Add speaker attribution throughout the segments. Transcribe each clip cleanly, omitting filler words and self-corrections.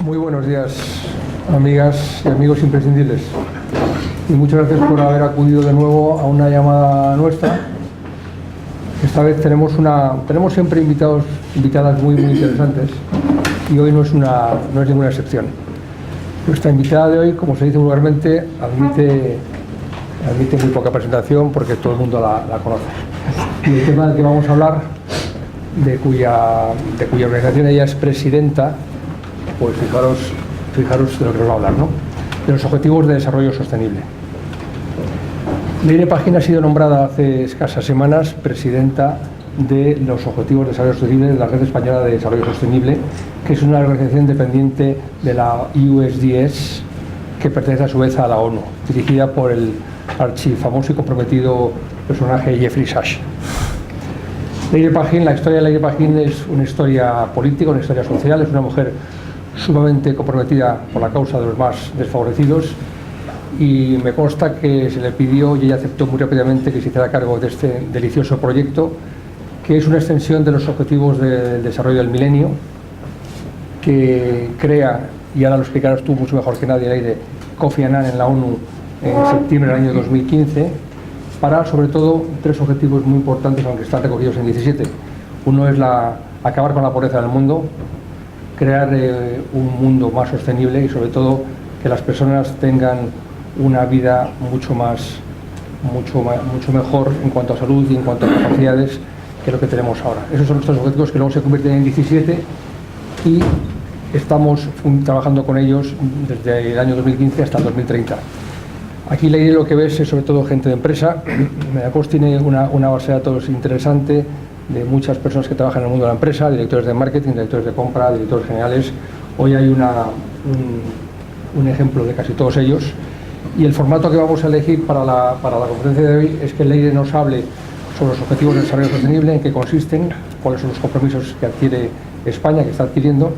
Speaker 1: Muy buenos días, amigas y amigos imprescindibles. Y muchas gracias por haber acudido de nuevo a una llamada nuestra. Esta vez tenemos siempre invitadas muy interesantes, y hoy no es ninguna excepción. Nuestra invitada de hoy, como se dice vulgarmente, admite muy poca presentación porque todo el mundo la conoce. Y el tema del que vamos a hablar, de cuya organización ella es presidenta, pues fijaros de lo que nos va a hablar, ¿no? De los Objetivos de Desarrollo Sostenible. Leire Pagín ha sido nombrada hace escasas semanas presidenta de los Objetivos de Desarrollo Sostenible de la Red Española de Desarrollo Sostenible, que es una organización independiente de la USDS, que pertenece a su vez a la ONU, dirigida por el archifamoso y comprometido personaje Jeffrey Sachs. Leire Pagín, la historia de Leire Pagín es una historia política, una historia social, es una mujer sumamente comprometida por la causa de los más desfavorecidos, y me consta que se le pidió y ella aceptó muy rápidamente que se hiciera cargo de este delicioso proyecto, que es una extensión de los Objetivos del Desarrollo del Milenio, que crea, y ahora lo explicarás tú mucho mejor que nadie, Leire, Kofi Annan en la ONU en septiembre del año 2015, para sobre todo tres objetivos muy importantes, aunque están recogidos en 17. Uno es acabar con la pobreza del mundo, crear un mundo más sostenible y sobre todo que las personas tengan una vida mucho mejor en cuanto a salud y en cuanto a capacidades que lo que tenemos ahora. Esos son nuestros objetivos, que luego se convierten en 17, y estamos trabajando con ellos desde el año 2015 hasta el 2030. Aquí Leire lo que ves es sobre todo gente de empresa. Mediapost tiene una base de datos interesante de muchas personas que trabajan en el mundo de la empresa, directores de marketing, directores de compra, directores generales. Hoy hay un ejemplo de casi todos ellos, y el formato que vamos a elegir para la conferencia de hoy es que Leire nos hable sobre los Objetivos de Desarrollo Sostenible, en qué consisten, cuáles son los compromisos que adquiere España, que está adquiriendo,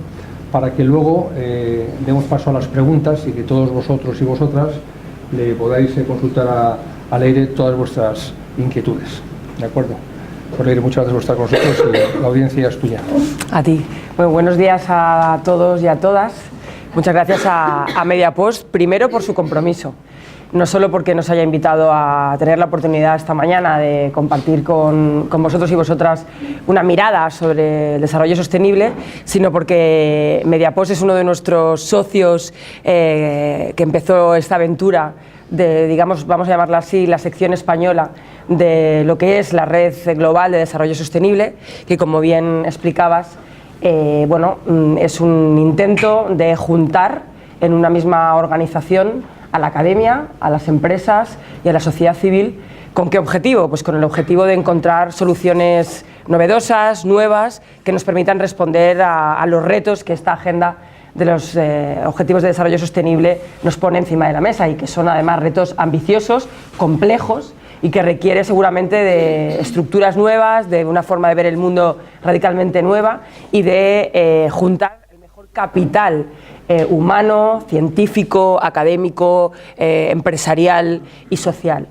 Speaker 1: para que luego demos paso a las preguntas y que todos vosotros y vosotras le podáis consultar a Leire todas vuestras inquietudes. ¿De acuerdo? Pues Leire, muchas gracias por estar con nosotros y la audiencia es tuya.
Speaker 2: A ti. Bueno, buenos días a todos y a todas. Muchas gracias a Mediapost, primero por su compromiso, no solo porque nos haya invitado a tener la oportunidad esta mañana de compartir con vosotros y vosotras una mirada sobre el desarrollo sostenible, sino porque Mediapost es uno de nuestros socios que empezó esta aventura de, digamos, vamos a llamarla así, la sección española de lo que es la Red Global de Desarrollo Sostenible, que, como bien explicabas, es un intento de juntar en una misma organización a la academia, a las empresas y a la sociedad civil. ¿Con qué objetivo? Pues con el objetivo de encontrar soluciones novedosas, nuevas, que nos permitan responder a los retos que esta agenda de los Objetivos de Desarrollo Sostenible nos pone encima de la mesa, y que son además retos ambiciosos, complejos, y que requiere seguramente de estructuras nuevas, de una forma de ver el mundo radicalmente nueva, y de juntar el mejor capital humano, científico, académico, empresarial y social.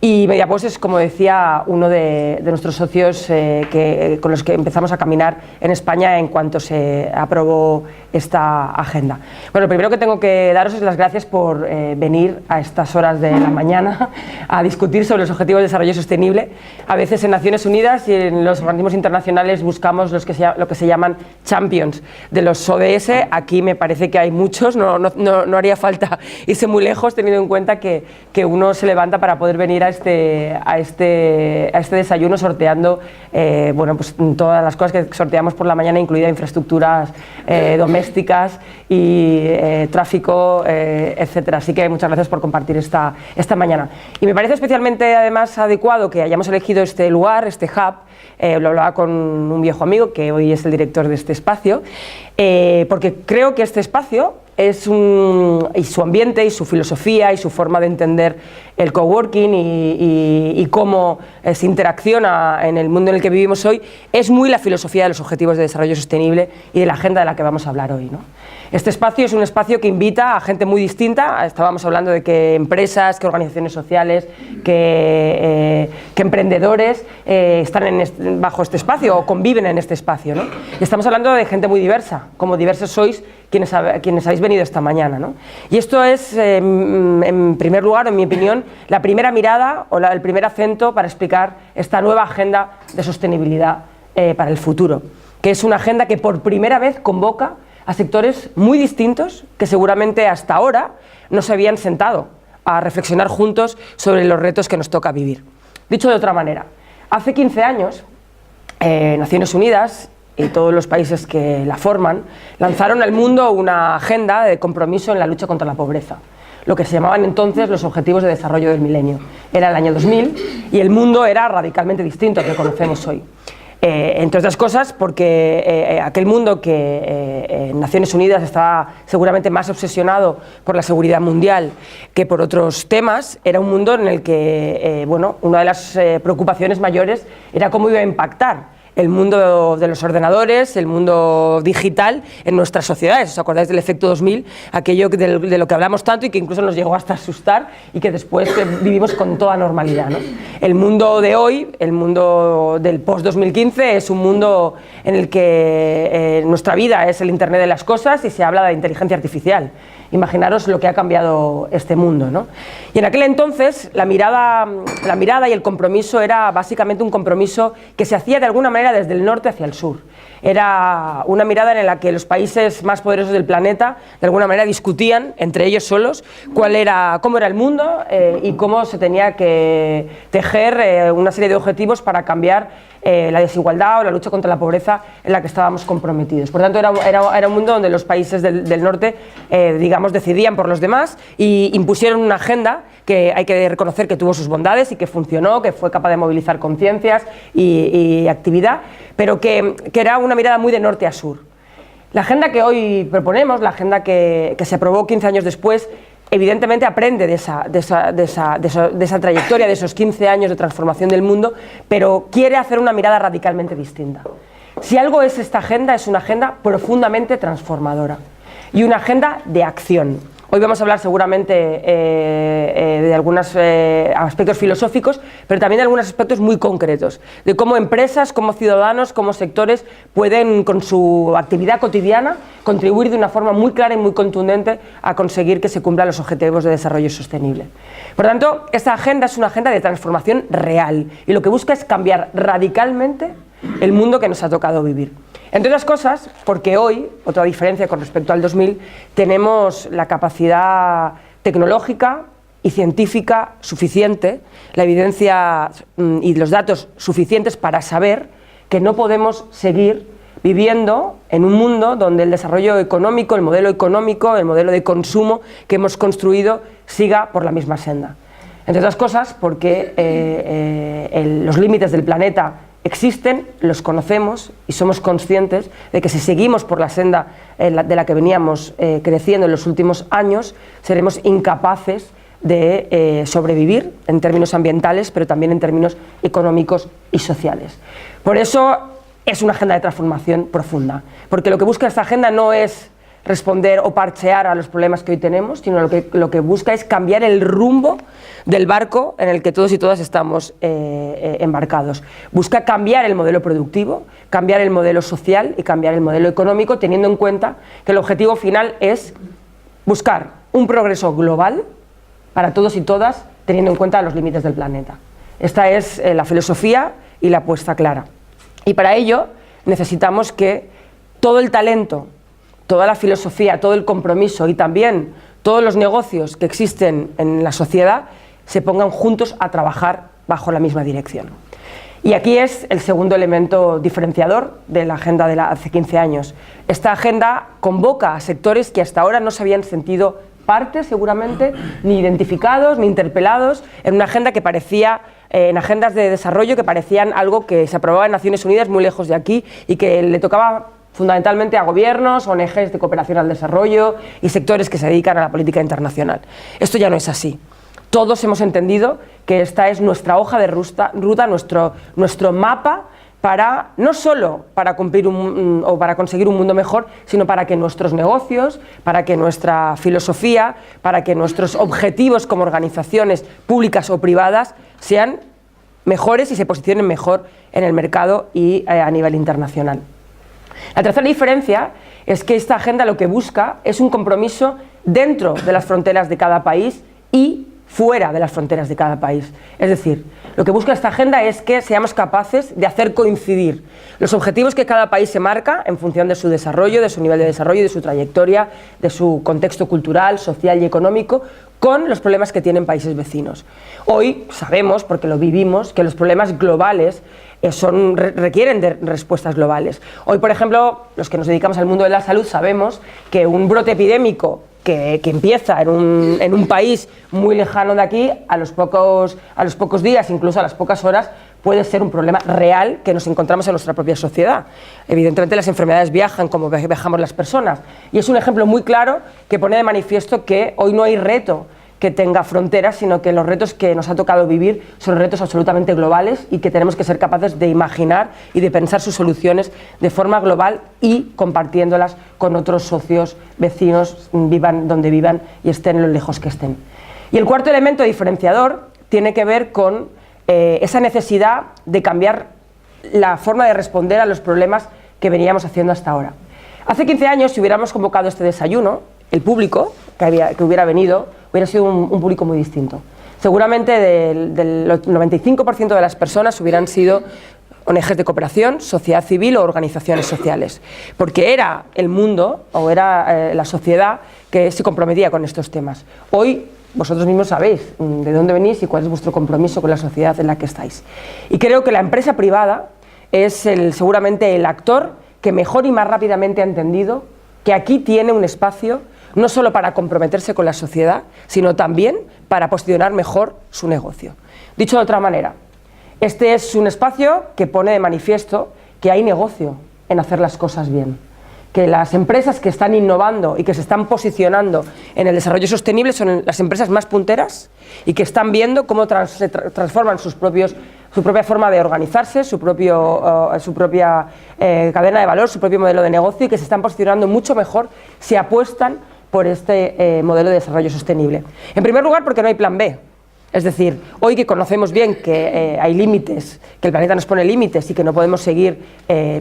Speaker 2: Y Mediapost es, como decía, uno de nuestros socios con los que empezamos a caminar en España en cuanto se aprobó esta agenda. Bueno, lo primero que tengo que daros es las gracias por venir a estas horas de la mañana a discutir sobre los Objetivos de Desarrollo Sostenible. A veces en Naciones Unidas y en los organismos internacionales buscamos lo que se llaman champions de los ODS. Aquí me parece que hay muchos, no haría falta irse muy lejos, teniendo en cuenta que uno se levanta para poder venir a este desayuno sorteando pues todas las cosas que sorteamos por la mañana, incluida infraestructuras domésticas y tráfico, etcétera. Así que muchas gracias por compartir esta mañana. Y me parece especialmente además adecuado que hayamos elegido este lugar, este hub. Lo hablaba con un viejo amigo que hoy es el director de este espacio, porque creo que este espacio y su ambiente y su filosofía y su forma de entender el coworking y cómo se interacciona en el mundo en el que vivimos hoy es muy la filosofía de los Objetivos de Desarrollo Sostenible y de la agenda de la que vamos a hablar hoy, ¿no? Este espacio es un espacio que invita a gente muy distinta. Estábamos hablando de que empresas, que organizaciones sociales, que emprendedores están bajo este espacio o conviven en este espacio, ¿no? Y estamos hablando de gente muy diversa, como diversos sois quienes habéis venido esta mañana, ¿no? Y esto es, en primer lugar, en mi opinión, la primera mirada o el primer acento para explicar esta nueva agenda de sostenibilidad para el futuro, que es una agenda que por primera vez convoca a sectores muy distintos que seguramente hasta ahora no se habían sentado a reflexionar juntos sobre los retos que nos toca vivir. Dicho de otra manera, hace 15 años, Naciones Unidas y todos los países que la forman lanzaron al mundo una agenda de compromiso en la lucha contra la pobreza, lo que se llamaban entonces los Objetivos de Desarrollo del Milenio. Era el año 2000 y el mundo era radicalmente distinto al que conocemos hoy. Entre otras cosas porque aquel mundo que Naciones Unidas estaba seguramente más obsesionado por la seguridad mundial que por otros temas, era un mundo en el que una de las preocupaciones mayores era cómo iba a impactar el mundo de los ordenadores, el mundo digital en nuestras sociedades. ¿Os acordáis del efecto 2000? Aquello de lo que hablamos tanto y que incluso nos llegó hasta asustar y que después vivimos con toda normalidad, ¿no? El mundo de hoy, el mundo del post-2015, es un mundo en el que nuestra vida es el Internet de las cosas y se habla de inteligencia artificial. Imaginaros lo que ha cambiado este mundo, ¿no? Y en aquel entonces la mirada y el compromiso era básicamente un compromiso que se hacía de alguna manera desde el norte hacia el sur. Era una mirada en la que los países más poderosos del planeta de alguna manera discutían entre ellos solos cómo era el mundo y cómo se tenía que tejer una serie de objetivos para cambiar la desigualdad o la lucha contra la pobreza en la que estábamos comprometidos. Por tanto, era un mundo donde los países del norte, decidían por los demás y impusieron una agenda que hay que reconocer que tuvo sus bondades y que funcionó, que fue capaz de movilizar conciencias y actividad, pero que era una mirada muy de norte a sur. La agenda que hoy proponemos, la agenda que se aprobó 15 años después, evidentemente aprende de esa trayectoria, de esos 15 años de transformación del mundo, pero quiere hacer una mirada radicalmente distinta. Si algo es esta agenda, es una agenda profundamente transformadora y una agenda de acción. Hoy vamos a hablar seguramente de algunos aspectos filosóficos, pero también de algunos aspectos muy concretos, de cómo empresas, como ciudadanos, como sectores pueden con su actividad cotidiana contribuir de una forma muy clara y muy contundente a conseguir que se cumplan los objetivos de desarrollo sostenible. Por tanto, esta agenda es una agenda de transformación real y lo que busca es cambiar radicalmente el mundo que nos ha tocado vivir. Entre otras cosas, porque hoy, otra diferencia con respecto al 2000, tenemos la capacidad tecnológica y científica suficiente, la evidencia y los datos suficientes para saber que no podemos seguir viviendo en un mundo donde el desarrollo económico, el modelo de consumo que hemos construido siga por la misma senda. Entre otras cosas, porque los límites del planeta existen, los conocemos y somos conscientes de que si seguimos por la senda de la que veníamos creciendo en los últimos años, seremos incapaces de sobrevivir en términos ambientales, pero también en términos económicos y sociales. Por eso es una agenda de transformación profunda, porque lo que busca esta agenda no es responder o parchear a los problemas que hoy tenemos, sino lo que busca es cambiar el rumbo del barco en el que todos y todas estamos embarcados. Busca cambiar el modelo productivo, cambiar el modelo social y cambiar el modelo económico, teniendo en cuenta que el objetivo final es buscar un progreso global para todos y todas, teniendo en cuenta los límites del planeta. Esta es la filosofía y la apuesta clara. Y para ello necesitamos que todo el talento, toda la filosofía, todo el compromiso y también todos los negocios que existen en la sociedad se pongan juntos a trabajar bajo la misma dirección. Y aquí es el segundo elemento diferenciador de la agenda de hace 15 años. Esta agenda convoca a sectores que hasta ahora no se habían sentido parte, seguramente, ni identificados, ni interpelados, en una agenda que parecía, en agendas de desarrollo que parecían algo que se aprobaba en Naciones Unidas muy lejos de aquí y que le tocaba fundamentalmente a gobiernos, ONGs de cooperación al desarrollo y sectores que se dedican a la política internacional. Esto ya no es así. Todos hemos entendido que esta es nuestra hoja de ruta, nuestro mapa no solo para cumplir o para conseguir un mundo mejor, sino para que nuestros negocios, para que nuestra filosofía, para que nuestros objetivos como organizaciones públicas o privadas sean mejores y se posicionen mejor en el mercado y a nivel internacional. La tercera diferencia es que esta agenda lo que busca es un compromiso dentro de las fronteras de cada país y fuera de las fronteras de cada país. Es decir, lo que busca esta agenda es que seamos capaces de hacer coincidir los objetivos que cada país se marca en función de su desarrollo, de su nivel de desarrollo, de su trayectoria, de su contexto cultural, social y económico, con los problemas que tienen países vecinos. Hoy sabemos, porque lo vivimos, que los problemas globales requieren de respuestas globales. Hoy, por ejemplo, los que nos dedicamos al mundo de la salud sabemos que un brote epidémico que empieza en un país muy lejano de aquí, a los pocos días, incluso a las pocas horas, puede ser un problema real que nos encontramos en nuestra propia sociedad. Evidentemente las enfermedades viajan como viajamos las personas, y es un ejemplo muy claro que pone de manifiesto que hoy no hay reto que tenga fronteras, sino que los retos que nos ha tocado vivir son retos absolutamente globales y que tenemos que ser capaces de imaginar y de pensar sus soluciones de forma global y compartiéndolas con otros socios, vecinos, vivan donde vivan y estén lo lejos que estén. Y el cuarto elemento diferenciador tiene que ver con esa necesidad de cambiar la forma de responder a los problemas que veníamos haciendo hasta ahora. Hace 15 años, si hubiéramos convocado este desayuno, el público que hubiera venido hubiera sido un público muy distinto. Seguramente del 95% de las personas hubieran sido ONGs de cooperación, sociedad civil o organizaciones sociales, porque era el mundo o era la sociedad que se comprometía con estos temas. Hoy vosotros mismos sabéis de dónde venís y cuál es vuestro compromiso con la sociedad en la que estáis. Y creo que la empresa privada es seguramente el actor que mejor y más rápidamente ha entendido que aquí tiene un espacio no solo para comprometerse con la sociedad, sino también para posicionar mejor su negocio. Dicho de otra manera, este es un espacio que pone de manifiesto que hay negocio en hacer las cosas bien, que las empresas que están innovando y que se están posicionando en el desarrollo sostenible son las empresas más punteras y que están viendo cómo se transforman su propia forma de organizarse, su propia cadena de valor, su propio modelo de negocio, y que se están posicionando mucho mejor si apuestan por este modelo de desarrollo sostenible. En primer lugar, porque no hay plan B. Es decir, hoy que conocemos bien que hay límites, que el planeta nos pone límites y que no podemos seguir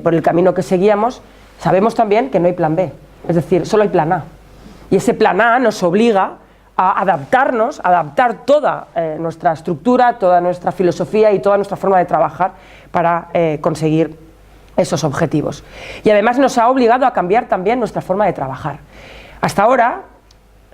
Speaker 2: por el camino que seguíamos, sabemos también que no hay plan B. Es decir, solo hay plan A. Y ese plan A nos obliga a adaptarnos, a adaptar toda nuestra estructura, toda nuestra filosofía y toda nuestra forma de trabajar para conseguir esos objetivos. Y además nos ha obligado a cambiar también nuestra forma de trabajar. Hasta ahora,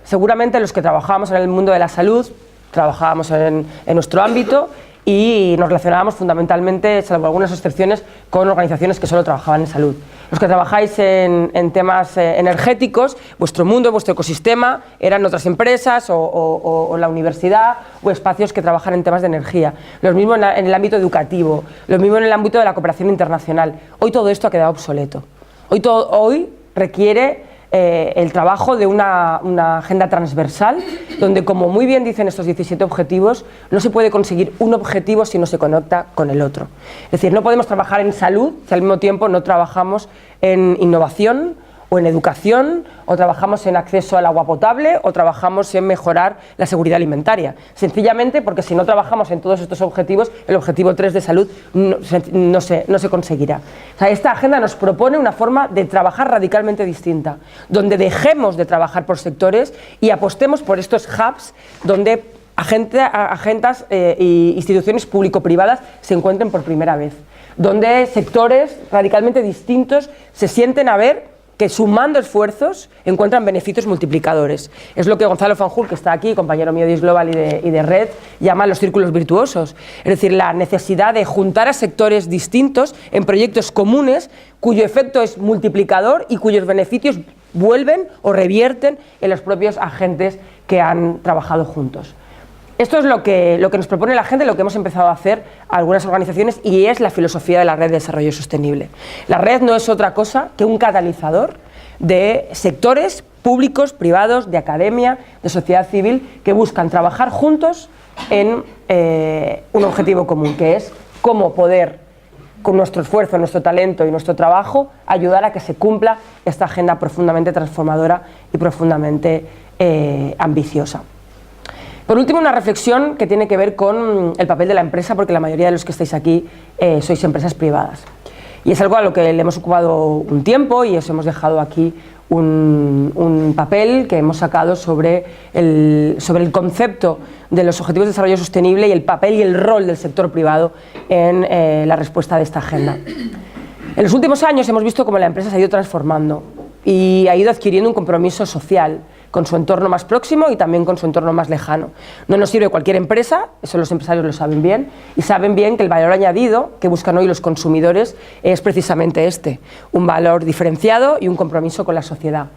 Speaker 2: seguramente los que trabajábamos en el mundo de la salud, trabajábamos en nuestro ámbito y nos relacionábamos fundamentalmente, salvo algunas excepciones, con organizaciones que solo trabajaban en salud. Los que trabajáis en temas energéticos, vuestro mundo, vuestro ecosistema, eran otras empresas o la universidad o espacios que trabajan en temas de energía. Lo mismo en el ámbito educativo, lo mismo en el ámbito de la cooperación internacional. Hoy todo esto ha quedado obsoleto. Hoy requiere el trabajo de una agenda transversal, donde, como muy bien dicen estos 17 objetivos, no se puede conseguir un objetivo si no se conecta con el otro. Es decir, no podemos trabajar en salud si al mismo tiempo no trabajamos en innovación o en educación, o trabajamos en acceso al agua potable, o trabajamos en mejorar la seguridad alimentaria. Sencillamente porque si no trabajamos en todos estos objetivos, el objetivo 3 de salud no se conseguirá. O sea, esta agenda nos propone una forma de trabajar radicalmente distinta, donde dejemos de trabajar por sectores y apostemos por estos hubs donde agendas e instituciones público-privadas se encuentren por primera vez, donde sectores radicalmente distintos se sienten a ver que sumando esfuerzos encuentran beneficios multiplicadores. Es lo que Gonzalo Fanjul, que está aquí, compañero mío de IS Global y de Red, llama los círculos virtuosos. Es decir, la necesidad de juntar a sectores distintos en proyectos comunes cuyo efecto es multiplicador y cuyos beneficios vuelven o revierten en los propios agentes que han trabajado juntos. Esto es lo que nos propone la gente, lo que hemos empezado a hacer algunas organizaciones, y es la filosofía de la Red de Desarrollo Sostenible. La red no es otra cosa que un catalizador de sectores públicos, privados, de academia, de sociedad civil, que buscan trabajar juntos en un objetivo común, que es cómo poder con nuestro esfuerzo, nuestro talento y nuestro trabajo, ayudar a que se cumpla esta agenda profundamente transformadora y profundamente ambiciosa. Por último, una reflexión que tiene que ver con el papel de la empresa, porque la mayoría de los que estáis aquí sois empresas privadas. Y es algo a lo que le hemos ocupado un tiempo y os hemos dejado aquí un papel que hemos sacado sobre el concepto de los Objetivos de Desarrollo Sostenible y el papel y el rol del sector privado en la respuesta de esta agenda. En los últimos años hemos visto cómo la empresa se ha ido transformando y ha ido adquiriendo un compromiso social con su entorno más próximo y también con su entorno más lejano. No nos sirve cualquier empresa, eso los empresarios lo saben bien, y saben bien que el valor añadido que buscan hoy los consumidores es precisamente este, un valor diferenciado y un compromiso con la sociedad.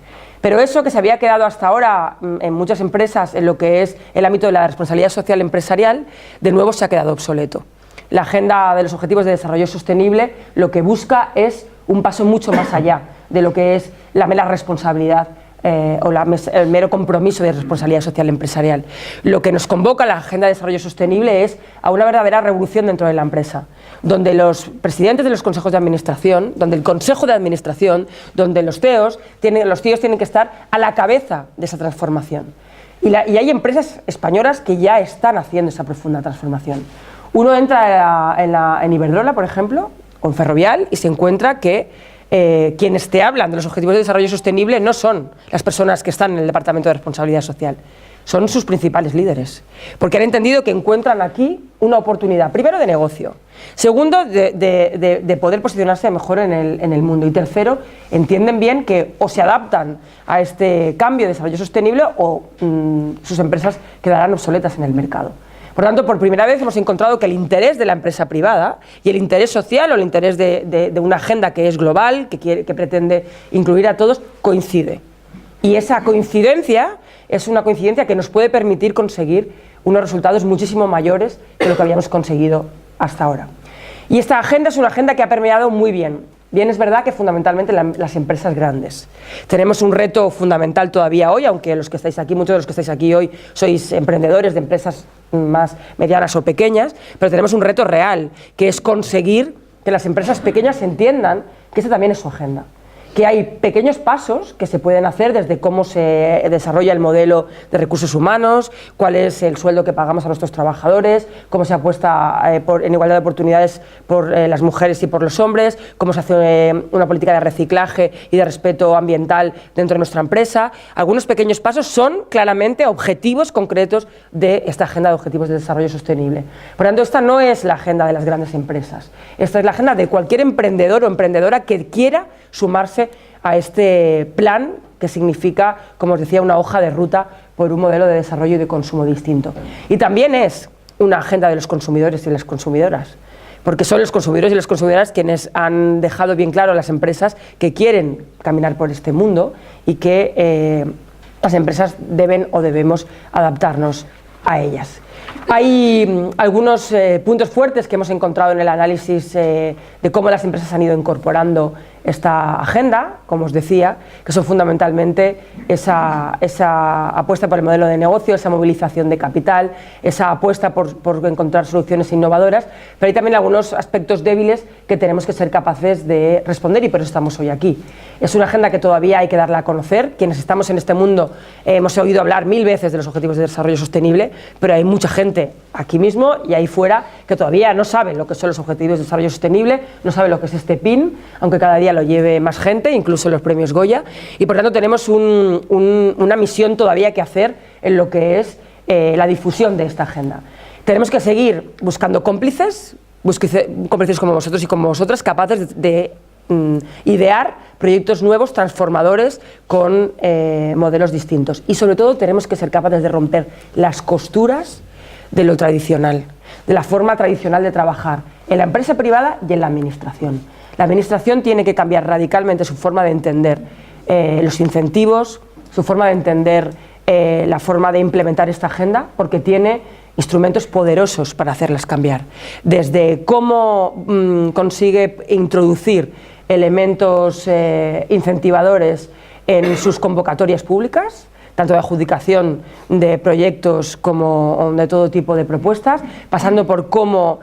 Speaker 2: Pero eso que se había quedado hasta ahora en muchas empresas en lo que es el ámbito de la responsabilidad social empresarial, de nuevo se ha quedado obsoleto. La agenda de los Objetivos de Desarrollo Sostenible lo que busca es un paso mucho más allá de lo que es la mera responsabilidad el mero compromiso de responsabilidad social empresarial. Lo que nos convoca la Agenda de Desarrollo Sostenible es a una verdadera revolución dentro de la empresa, donde los presidentes de los consejos de administración, donde el consejo de administración, donde los CEOs tienen que estar a la cabeza de esa transformación. Y hay empresas españolas que ya están haciendo esa profunda transformación. Uno entra en Iberdrola, por ejemplo, o en Ferrovial, y se encuentra que quienes te hablan de los Objetivos de Desarrollo Sostenible no son las personas que están en el Departamento de Responsabilidad Social, son sus principales líderes, porque han entendido que encuentran aquí una oportunidad, primero de negocio, segundo de poder posicionarse mejor en el mundo, y tercero, entienden bien que o se adaptan a este cambio de desarrollo sostenible o sus empresas quedarán obsoletas en el mercado. Por tanto, por primera vez hemos encontrado que el interés de la empresa privada y el interés social o el interés de una agenda que es global, que pretende incluir a todos, coincide. Y esa coincidencia es una coincidencia que nos puede permitir conseguir unos resultados muchísimo mayores que lo que habíamos conseguido hasta ahora. Y esta agenda es una agenda que ha permeado muy bien. Bien, es verdad que fundamentalmente las empresas grandes. Tenemos un reto fundamental todavía hoy, aunque los que estáis aquí, muchos de los que estáis aquí hoy sois emprendedores de empresas más medianas o pequeñas, pero tenemos un reto real, que es conseguir que las empresas pequeñas entiendan que esa también es su agenda. Que hay pequeños pasos que se pueden hacer desde cómo se desarrolla el modelo de recursos humanos, cuál es el sueldo que pagamos a nuestros trabajadores, cómo se apuesta en igualdad de oportunidades por las mujeres y por los hombres, cómo se hace una política de reciclaje y de respeto ambiental dentro de nuestra empresa. Algunos pequeños pasos son claramente objetivos concretos de esta agenda de objetivos de desarrollo sostenible. Por lo tanto, esta no es la agenda de las grandes empresas. Esta es la agenda de cualquier emprendedor o emprendedora que quiera sumarse a este plan que significa, como os decía, una hoja de ruta por un modelo de desarrollo y de consumo distinto. Y también es una agenda de los consumidores y las consumidoras, porque son los consumidores y las consumidoras quienes han dejado bien claro a las empresas que quieren caminar por este mundo y que las empresas deben o debemos adaptarnos a ellas. Hay algunos puntos fuertes que hemos encontrado en el análisis de cómo las empresas han ido incorporando esta agenda, como os decía, que son fundamentalmente esa apuesta por el modelo de negocio, esa movilización de capital, esa apuesta por encontrar soluciones innovadoras, pero hay también algunos aspectos débiles que tenemos que ser capaces de responder y por eso estamos hoy aquí. Es una agenda que todavía hay que darla a conocer. Quienes estamos en este mundo hemos oído hablar 1000 veces de los Objetivos de Desarrollo Sostenible, pero hay mucha gente aquí mismo y ahí fuera que todavía no sabe lo que son los Objetivos de Desarrollo Sostenible, no sabe lo que es este PIN, aunque cada día lo lleve más gente, incluso los premios Goya, y por tanto tenemos una misión todavía que hacer en lo que es la difusión de esta agenda. Tenemos que seguir buscando cómplices como vosotros y como vosotras, capaces de idear proyectos nuevos, transformadores, con modelos distintos. Y sobre todo tenemos que ser capaces de romper las costuras de lo tradicional, de la forma tradicional de trabajar en la empresa privada y en la administración. La administración tiene que cambiar radicalmente su forma de entender los incentivos, su forma de entender la forma de implementar esta agenda, porque tiene instrumentos poderosos para hacerlas cambiar. Desde cómo consigue introducir elementos incentivadores en sus convocatorias públicas, tanto de adjudicación de proyectos como de todo tipo de propuestas, pasando por cómo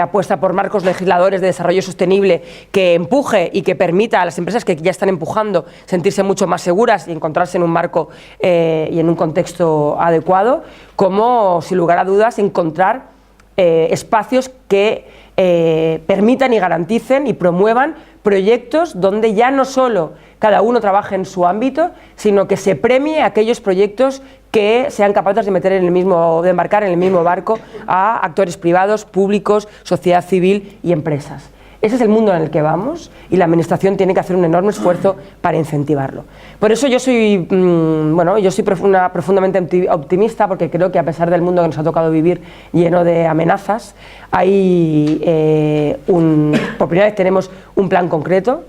Speaker 2: apuesta por marcos legisladores de desarrollo sostenible que empuje y que permita a las empresas que ya están empujando sentirse mucho más seguras y encontrarse en un marco y en un contexto adecuado, como, sin lugar a dudas, encontrar espacios que permitan y garanticen y promuevan proyectos donde ya no solo cada uno trabaje en su ámbito, sino que se premie aquellos proyectos que sean capaces de de embarcar en el mismo barco a actores privados, públicos, sociedad civil y empresas. Ese es el mundo en el que vamos y la Administración tiene que hacer un enorme esfuerzo para incentivarlo. Por eso yo soy profundamente optimista, porque creo que a pesar del mundo que nos ha tocado vivir lleno de amenazas, por primera vez tenemos un plan concreto,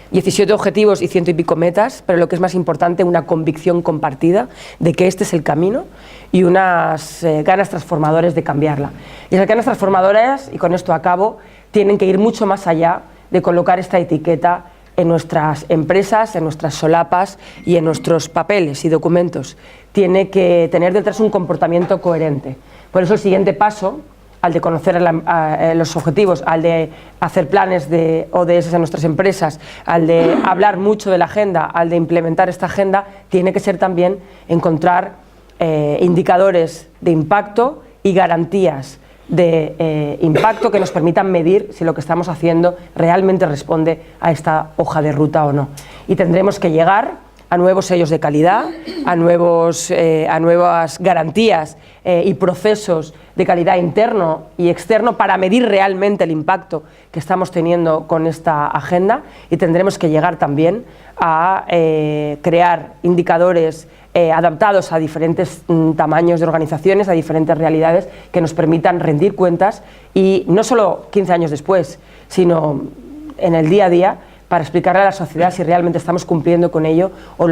Speaker 2: 17 objetivos y 100 y pico metas, pero lo que es más importante, una convicción compartida de que este es el camino y unas ganas transformadoras de cambiarla. Y esas ganas transformadoras, y con esto acabo, tienen que ir mucho más allá de colocar esta etiqueta en nuestras empresas, en nuestras solapas y en nuestros papeles y documentos. Tiene que tener detrás un comportamiento coherente. Por eso el siguiente paso, al de conocer los objetivos, al de hacer planes de ODS en nuestras empresas, al de hablar mucho de la agenda, al de implementar esta agenda, tiene que ser también encontrar indicadores de impacto y garantías de impacto que nos permitan medir si lo que estamos haciendo realmente responde a esta hoja de ruta o no. Y tendremos que llegar a nuevos sellos de calidad, a nuevas garantías y procesos de calidad interno y externo para medir realmente el impacto que estamos teniendo con esta agenda, y tendremos que llegar también a crear indicadores adaptados a diferentes tamaños de organizaciones, a diferentes realidades, que nos permitan rendir cuentas, y no solo 15 años después, sino en el día a día, para explicarle a la sociedad si realmente estamos cumpliendo con ello o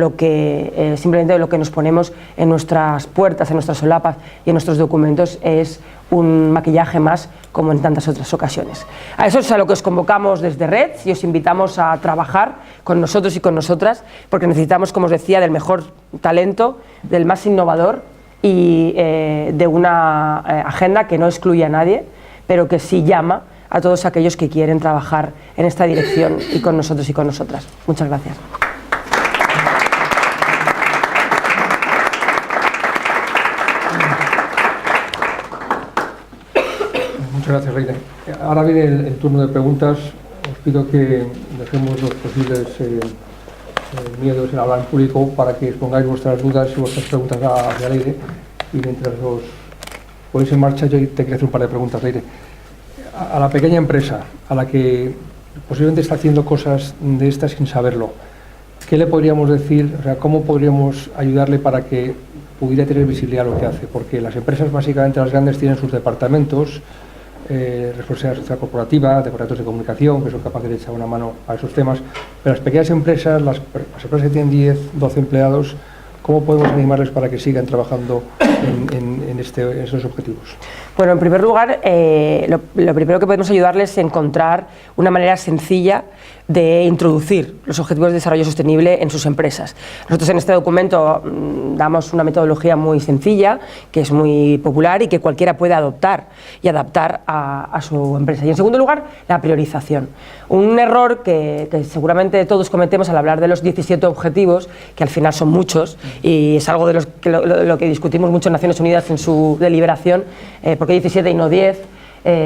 Speaker 2: simplemente lo que nos ponemos en nuestras puertas, en nuestras solapas y en nuestros documentos es un maquillaje más, como en tantas otras ocasiones. A eso es a lo que os convocamos desde Red, y os invitamos a trabajar con nosotros y con nosotras, porque necesitamos, como os decía, del mejor talento, del más innovador y de una agenda que no excluye a nadie, pero que sí llama a todos aquellos que quieren trabajar en esta dirección y con nosotros y con nosotras. Muchas gracias.
Speaker 1: Muchas gracias, Reina. Ahora viene el turno de preguntas. Os pido que dejemos los posibles miedos en hablar en público para que expongáis vuestras dudas y vuestras preguntas hacia el aire. Y mientras os ponéis en marcha, yo te quiero hacer un par de preguntas, Leire. A la pequeña empresa, a la que posiblemente está haciendo cosas de estas sin saberlo, ¿qué le podríamos decir? O sea, ¿cómo podríamos ayudarle para que pudiera tener visibilidad a lo que hace? Porque las empresas, básicamente las grandes, tienen sus departamentos, responsabilidad social corporativa, departamentos de comunicación, que son capaces de echar una mano a esos temas, pero las pequeñas empresas, las empresas que tienen 10, 12 empleados, ¿cómo podemos animarles para que sigan trabajando en esos objetivos?
Speaker 2: Bueno, en primer lugar, lo primero que podemos ayudarles es encontrar una manera sencilla de introducir los objetivos de desarrollo sostenible en sus empresas. Nosotros en este documento damos una metodología muy sencilla, que es muy popular y que cualquiera puede adoptar y adaptar a su empresa. Y en segundo lugar, la priorización. Un error que seguramente todos cometemos al hablar de los 17 objetivos, que al final son muchos, y es algo de lo que discutimos mucho en Naciones Unidas en su deliberación, ¿por qué 17 y no 10?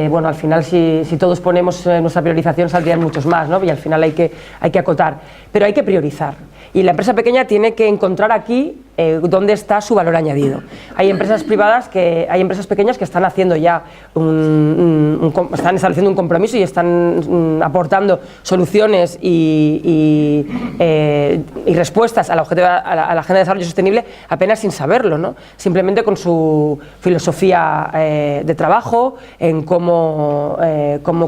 Speaker 2: Bueno, al final si todos ponemos nuestra priorización saldrían muchos más, ¿no? Y al final hay que acotar, pero hay que priorizar, y la empresa pequeña tiene que encontrar aquí dónde está su valor añadido. Hay empresas pequeñas que están haciendo ya están estableciendo un compromiso y están aportando soluciones y respuestas a la Agenda de Desarrollo Sostenible apenas sin saberlo, ¿no? Simplemente con su filosofía de trabajo, en cómo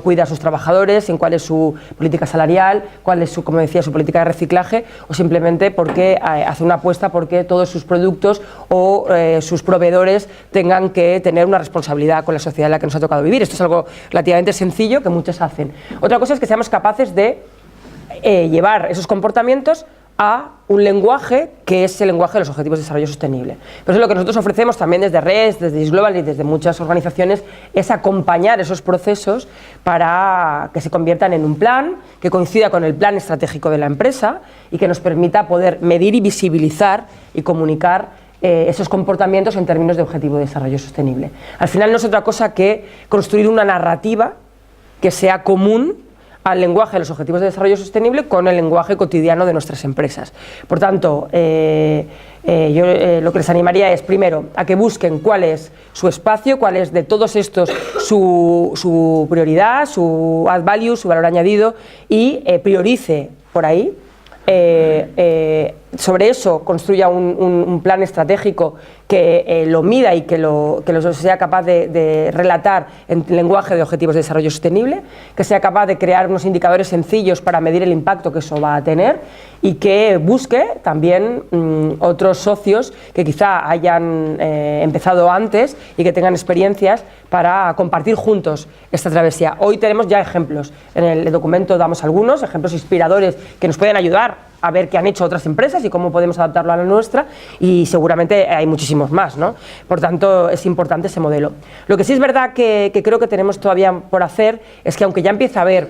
Speaker 2: cuida a sus trabajadores, en cuál es su política salarial, cuál es como decía, su política de reciclaje, o simplemente porque hace una apuesta porque todos sus productos o sus proveedores tengan que tener una responsabilidad con la sociedad en la que nos ha tocado vivir. Esto es algo relativamente sencillo que muchos hacen. Otra cosa es que seamos capaces de llevar esos comportamientos a un lenguaje que es el lenguaje de los Objetivos de Desarrollo Sostenible. Por eso lo que nosotros ofrecemos también desde RES, desde ISGlobal y desde muchas organizaciones es acompañar esos procesos para que se conviertan en un plan que coincida con el plan estratégico de la empresa y que nos permita poder medir y visibilizar y comunicar esos comportamientos en términos de Objetivo de Desarrollo Sostenible. Al final no es otra cosa que construir una narrativa que sea común al lenguaje de los Objetivos de Desarrollo Sostenible con el lenguaje cotidiano de nuestras empresas. Por tanto, yo lo que les animaría es, primero, a que busquen cuál es su espacio, cuál es de todos estos su prioridad, su add value, su valor añadido, y priorice por ahí. Sobre eso construya un plan estratégico que lo mida y que lo sea capaz de relatar en lenguaje de Objetivos de Desarrollo Sostenible, que sea capaz de crear unos indicadores sencillos para medir el impacto que eso va a tener y que busque también otros socios que quizá hayan empezado antes y que tengan experiencias para compartir juntos esta travesía. Hoy tenemos ya ejemplos, en el documento damos algunos ejemplos inspiradores que nos pueden ayudar a ver qué han hecho otras empresas y cómo podemos adaptarlo a la nuestra, y seguramente hay muchísimos más, ¿no? Por tanto, es importante ese modelo. Lo que sí es verdad que creo que tenemos todavía por hacer es que, aunque ya empieza a haber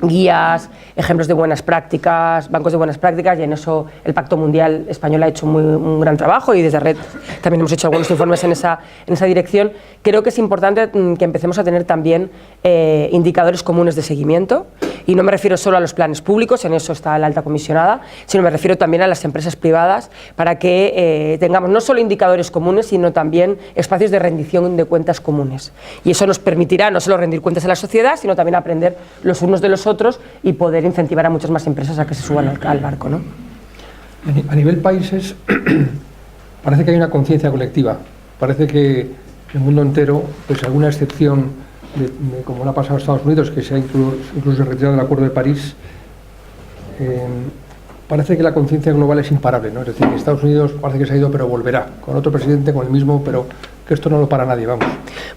Speaker 2: guías, ejemplos de buenas prácticas, bancos de buenas prácticas, y en eso el Pacto Mundial Español ha hecho un gran trabajo, y desde RED también hemos hecho algunos informes en esa dirección, creo que es importante que empecemos a tener también indicadores comunes de seguimiento, y no me refiero solo a los planes públicos, en eso está la alta comisionada, sino me refiero también a las empresas privadas, para que tengamos no solo indicadores comunes, sino también espacios de rendición de cuentas comunes. Y eso nos permitirá no solo rendir cuentas a la sociedad, sino también aprender los unos de los otros y poder incentivar a muchas más empresas a que se suban al barco, ¿no?
Speaker 1: A nivel países, parece que hay una conciencia colectiva. Parece que el mundo entero, pues alguna excepción, como le ha pasado a Estados Unidos, que se ha incluso retirado del Acuerdo de París, parece que la conciencia global es imparable, ¿no? Es decir, Estados Unidos parece que se ha ido, pero volverá, con otro presidente, con el mismo, pero que esto no lo para nadie, vamos.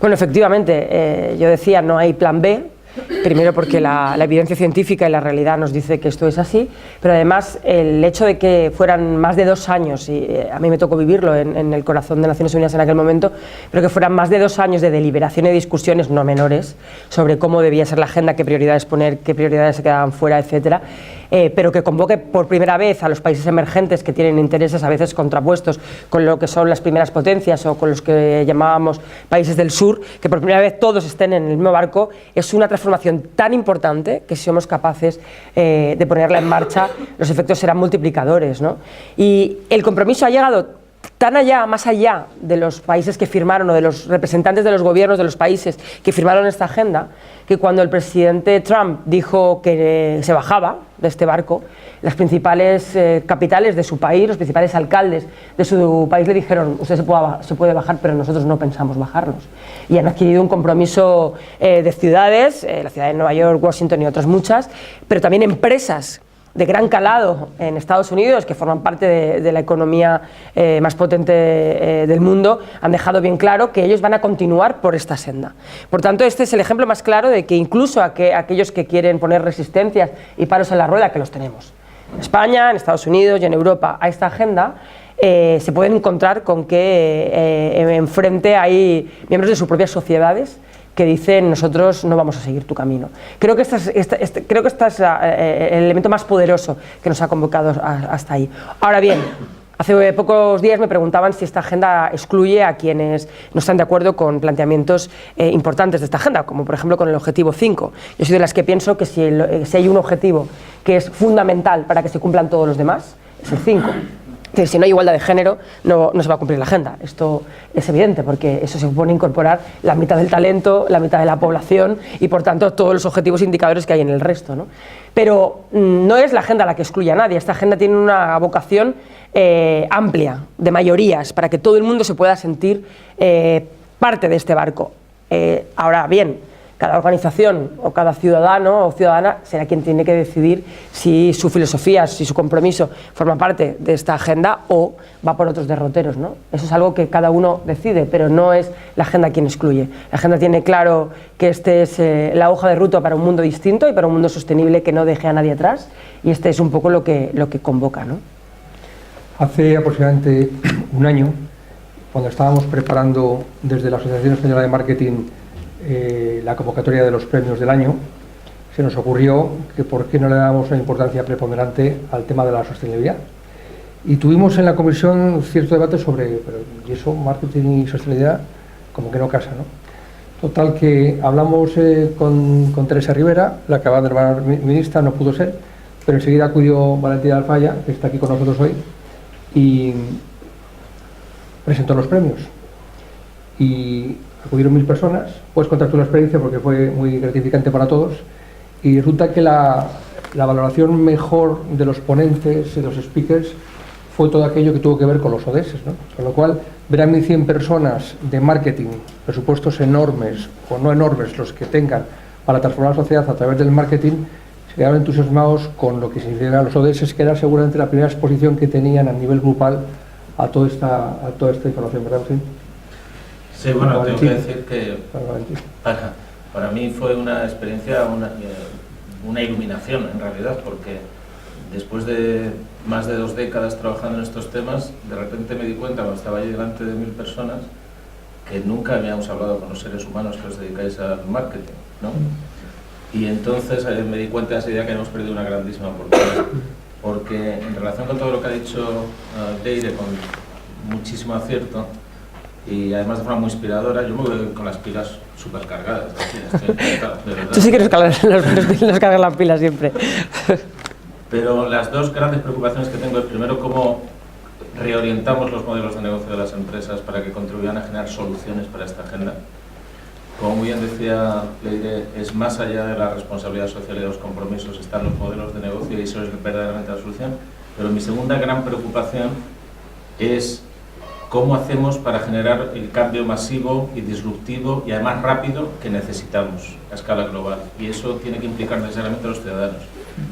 Speaker 2: Bueno, efectivamente, yo decía, no hay plan B. Primero porque la evidencia científica y la realidad nos dice que esto es así, pero además el hecho de que fueran más de 2 años, y a mí me tocó vivirlo en el corazón de Naciones Unidas en aquel momento, pero que fueran más de 2 años de deliberación y discusiones no menores sobre cómo debía ser la agenda, qué prioridades poner, qué prioridades se quedaban fuera, etcétera, pero que convoque por primera vez a los países emergentes que tienen intereses a veces contrapuestos con lo que son las primeras potencias o con los que llamábamos países del sur, que por primera vez todos estén en el mismo barco, es una transformación tan importante que si somos capaces de ponerla en marcha, los efectos serán multiplicadores, ¿no? Y el compromiso ha llegado tan allá, más allá de los países que firmaron o de los representantes de los gobiernos de los países que firmaron esta agenda, que cuando el presidente Trump dijo que se bajaba de este barco, las principales capitales de su país, los principales alcaldes de su país le dijeron: usted se puede bajar, pero nosotros no pensamos bajarnos. Y han adquirido un compromiso de ciudades, la ciudad de Nueva York, Washington y otras muchas, pero también empresas de gran calado en Estados Unidos, que forman parte de la economía más potente del mundo, han dejado bien claro que ellos van a continuar por esta senda. Por tanto, este es el ejemplo más claro de que incluso aquellos que quieren poner resistencias y palos en la rueda, que los tenemos en España, en Estados Unidos y en Europa, a esta agenda, se pueden encontrar con que enfrente hay miembros de sus propias sociedades que dicen: nosotros no vamos a seguir tu camino. Creo que este es el elemento más poderoso que nos ha convocado hasta ahí. Ahora bien, hace pocos días me preguntaban si esta agenda excluye a quienes no están de acuerdo con planteamientos importantes de esta agenda, como por ejemplo con el objetivo 5. Yo soy de las que pienso que si hay un objetivo que es fundamental para que se cumplan todos los demás, es el 5. Si no hay igualdad de género, no se va a cumplir la agenda. Esto es evidente, porque eso se supone incorporar la mitad del talento, la mitad de la población y, por tanto, todos los objetivos e indicadores que hay en el resto, ¿no? Pero no es la agenda la que excluye a nadie. Esta agenda tiene una vocación amplia, de mayorías, para que todo el mundo se pueda sentir parte de este barco. Ahora bien, cada organización o cada ciudadano o ciudadana será quien tiene que decidir si su filosofía, si su compromiso forma parte de esta agenda o va por otros derroteros, ¿no? Eso es algo que cada uno decide, pero no es la agenda quien excluye. La agenda tiene claro que este es la hoja de ruta para un mundo distinto y para un mundo sostenible que no deje a nadie atrás, y este es un poco lo que convoca, ¿no?
Speaker 1: Hace aproximadamente un año, cuando estábamos preparando desde la Asociación Española de Marketing la convocatoria de los premios del año, se nos ocurrió que por qué no le dábamos una importancia preponderante al tema de la sostenibilidad. Y tuvimos en la comisión cierto debate sobre, pero ¿y eso, marketing y sostenibilidad? Como que no casa, ¿no? Total que hablamos con Teresa Rivera, la que acaba de nombrar ministra, no pudo ser, pero enseguida acudió Valentina Alfaya, que está aquí con nosotros hoy, y presentó los premios. Y acudieron 1000 personas. Puedes contar tú la experiencia porque fue muy gratificante para todos. Y resulta que la valoración mejor de los ponentes, de los speakers, fue todo aquello que tuvo que ver con los ODS, ¿no? Con lo cual, ver a 1100 personas de marketing, presupuestos enormes o no enormes los que tengan para transformar la sociedad a través del marketing, se quedaron entusiasmados con lo que significaban los ODS, que era seguramente la primera exposición que tenían a nivel grupal a toda esta información, ¿verdad, Agustín?
Speaker 3: Sí, bueno, tengo que decir que para mí fue una experiencia, una iluminación en realidad, porque después de más de 2 décadas trabajando en estos temas, de repente me di cuenta, cuando estaba allí delante de 1000 personas, que nunca habíamos hablado con los seres humanos que os dedicáis al marketing, ¿no? Y entonces me di cuenta de esa idea que hemos perdido una grandísima oportunidad, porque en relación con todo lo que ha dicho Leire, con muchísimo acierto, y además de forma muy inspiradora, yo me voy con las pilas súper cargadas.
Speaker 2: Tú sí que nos cargas las pilas siempre.
Speaker 3: Pero las dos grandes preocupaciones que tengo es, primero, cómo reorientamos los modelos de negocio de las empresas para que contribuyan a generar soluciones para esta agenda. Como muy bien decía Leire, es más allá de la responsabilidad social y de los compromisos, están los modelos de negocio y eso es verdaderamente la solución. Pero mi segunda gran preocupación es cómo hacemos para generar el cambio masivo y disruptivo y además rápido que necesitamos a escala global. Y eso tiene que implicar necesariamente a los ciudadanos.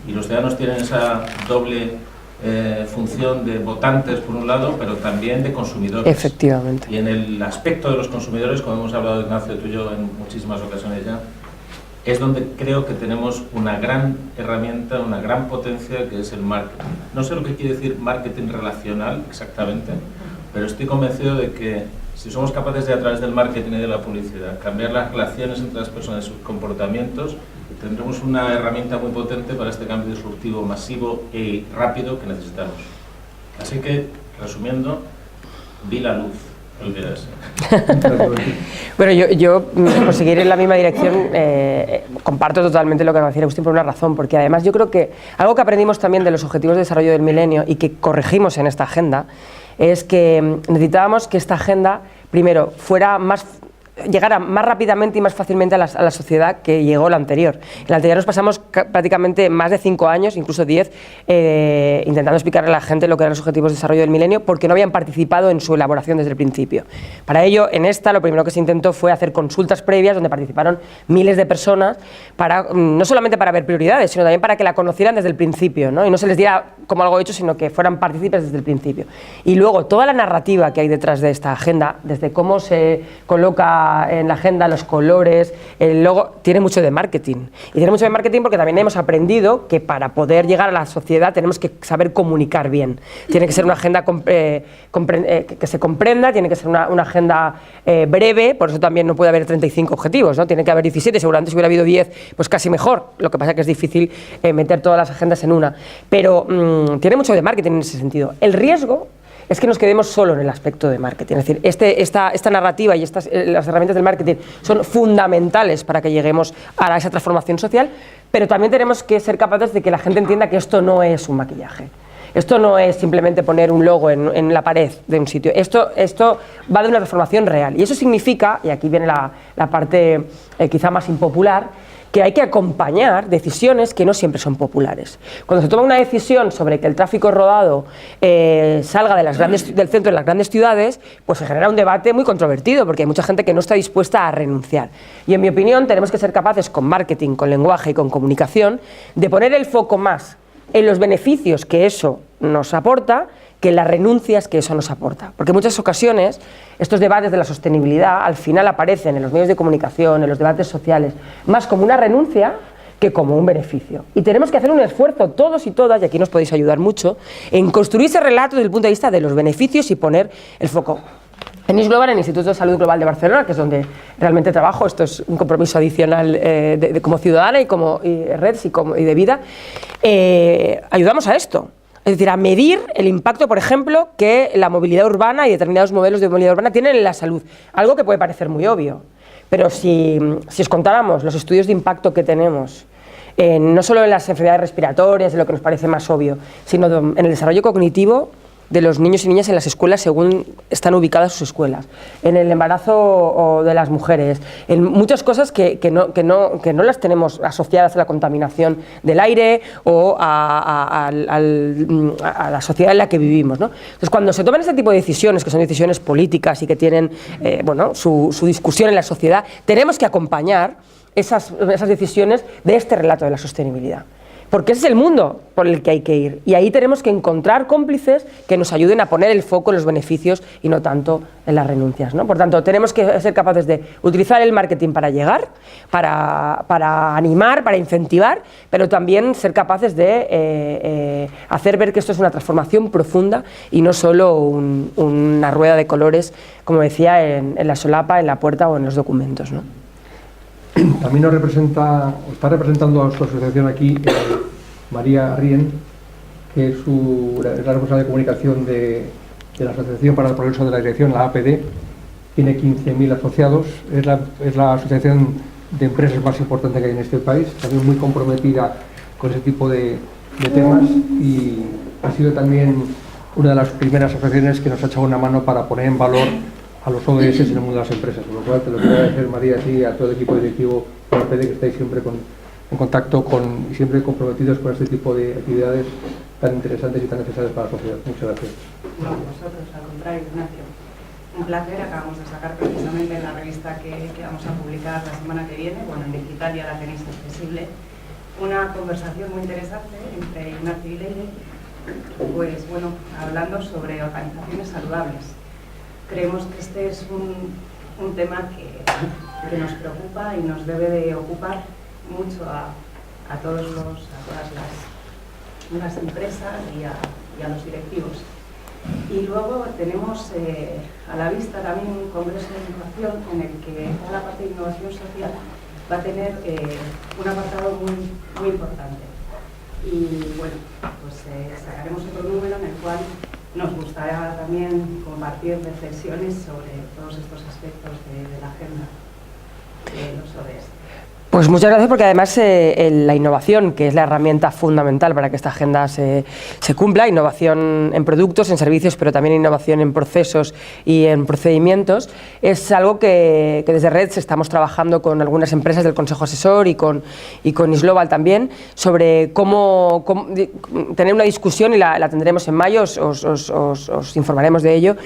Speaker 3: Y los ciudadanos tienen esa doble función de votantes por un lado, pero también de consumidores.
Speaker 2: Efectivamente.
Speaker 3: Y en el aspecto de los consumidores, como hemos hablado, Ignacio, tú y yo en muchísimas ocasiones ya, es donde creo que tenemos una gran herramienta, una gran potencia, que es el marketing. No sé lo que quiere decir marketing relacional exactamente, pero estoy convencido de que si somos capaces de, a través del marketing y de la publicidad, cambiar las relaciones entre las personas y sus comportamientos, tendremos una herramienta muy potente para este cambio disruptivo masivo y rápido que necesitamos. Así que, resumiendo, vi la luz.
Speaker 2: Bueno, yo por seguir en la misma dirección, comparto totalmente lo que va a decir Agustín por una razón, porque además yo creo que algo que aprendimos también de los Objetivos de Desarrollo del Milenio y que corregimos en esta agenda es que necesitábamos que esta agenda, primero, llegara más rápidamente y más fácilmente a la sociedad que llegó la anterior. En la anterior nos pasamos prácticamente más de 5 años, incluso 10, intentando explicarle a la gente lo que eran los Objetivos de Desarrollo del Milenio porque no habían participado en su elaboración desde el principio. Para ello, en esta, lo primero que se intentó fue hacer consultas previas donde participaron miles de personas, no solamente para ver prioridades, sino también para que la conocieran desde el principio, ¿no? Y no se les diera como algo hecho, sino que fueran partícipes desde el principio. Y luego, toda la narrativa que hay detrás de esta agenda, desde cómo se coloca en la agenda, los colores, el logo, tiene mucho de marketing. Y tiene mucho de marketing porque también hemos aprendido que para poder llegar a la sociedad tenemos que saber comunicar bien. Tiene que ser una agenda que se comprenda, tiene que ser una agenda breve, por eso también no puede haber 35 objetivos, ¿no? Tiene que haber 17, seguramente si hubiera habido 10, pues casi mejor. Lo que pasa es que es difícil meter todas las agendas en una. Pero tiene mucho de marketing en ese sentido. El riesgo es que nos quedemos solo en el aspecto de marketing. Es decir, esta narrativa y las herramientas del marketing son fundamentales para que lleguemos a esa transformación social, pero también tenemos que ser capaces de que la gente entienda que esto no es un maquillaje. Esto no es simplemente poner un logo en la pared de un sitio. Esto va de una transformación real. Y eso significa, y aquí viene la parte quizá más impopular, que hay que acompañar decisiones que no siempre son populares. Cuando se toma una decisión sobre que el tráfico rodado salga del centro de las grandes ciudades, pues se genera un debate muy controvertido, porque hay mucha gente que no está dispuesta a renunciar. Y en mi opinión tenemos que ser capaces, con marketing, con lenguaje y con comunicación, de poner el foco más en los beneficios que eso nos aporta que en las renuncias que eso nos aporta. Porque en muchas ocasiones estos debates de la sostenibilidad al final aparecen en los medios de comunicación, en los debates sociales, más como una renuncia que como un beneficio. Y tenemos que hacer un esfuerzo todos y todas, y aquí nos podéis ayudar mucho, en construir ese relato desde el punto de vista de los beneficios y poner el foco. En IS Global, en el Instituto de Salud Global de Barcelona, que es donde realmente trabajo, esto es un compromiso adicional como ciudadana y como Reds y de vida, ayudamos a esto. Es decir, a medir el impacto, por ejemplo, que la movilidad urbana y determinados modelos de movilidad urbana tienen en la salud. Algo que puede parecer muy obvio, pero si os contáramos los estudios de impacto que tenemos, no solo en las enfermedades respiratorias, de lo que nos parece más obvio, sino en el desarrollo cognitivo de los niños y niñas en las escuelas según están ubicadas sus escuelas, en el embarazo de las mujeres, en muchas cosas que no las tenemos asociadas a la contaminación del aire o a la sociedad en la que vivimos, ¿no? Entonces, cuando se toman este tipo de decisiones, que son decisiones políticas y que tienen su discusión en la sociedad, tenemos que acompañar esas decisiones de este relato de la sostenibilidad. Porque ese es el mundo por el que hay que ir. Y ahí tenemos que encontrar cómplices que nos ayuden a poner el foco en los beneficios y no tanto en las renuncias, ¿no? Por tanto, tenemos que ser capaces de utilizar el marketing para llegar, para animar, para incentivar, pero también ser capaces de hacer ver que esto es una transformación profunda y no solo una rueda de colores, como decía, en la solapa, en la puerta o en los documentos, ¿no?
Speaker 1: También está representando a su asociación aquí María Rien, que es la responsable de comunicación de la Asociación para el Progreso de la Dirección, la APD. Tiene 15.000 asociados, es la asociación de empresas más importante que hay en este país, también muy comprometida con ese tipo de temas, y ha sido también una de las primeras asociaciones que nos ha echado una mano para poner en valor a los ODS en el mundo de las empresas, con lo cual te lo quiero agradecer, María, a ti y a todo el equipo directivo de la PD, que estáis siempre en contacto y siempre comprometidos con este tipo de actividades tan interesantes y tan necesarias para la sociedad. Muchas gracias.
Speaker 4: No, vosotros, al contrario, Ignacio. Un placer, acabamos de sacar precisamente la revista que vamos a publicar la semana que viene, bueno, en digital ya la tenéis accesible, una conversación muy interesante entre Ignacio y Leire, pues bueno, hablando sobre organizaciones saludables. Creemos que este es un tema que nos preocupa y nos debe de ocupar mucho a todas las empresas y a los directivos. Y luego tenemos a la vista también un congreso de innovación en el que toda la parte de innovación social va a tener un apartado muy importante. Y bueno, pues sacaremos otro número en el cual nos gustaría también compartir reflexiones sobre todos estos aspectos de la agenda de los ODS.
Speaker 2: Pues muchas gracias, porque además la innovación, que es la herramienta fundamental para que esta agenda se cumpla, innovación en productos, en servicios, pero también innovación en procesos y en procedimientos, es algo que desde Reds estamos trabajando con algunas empresas del Consejo Asesor y con IS Global también, sobre cómo tener una discusión, y la tendremos en mayo, os informaremos de ello,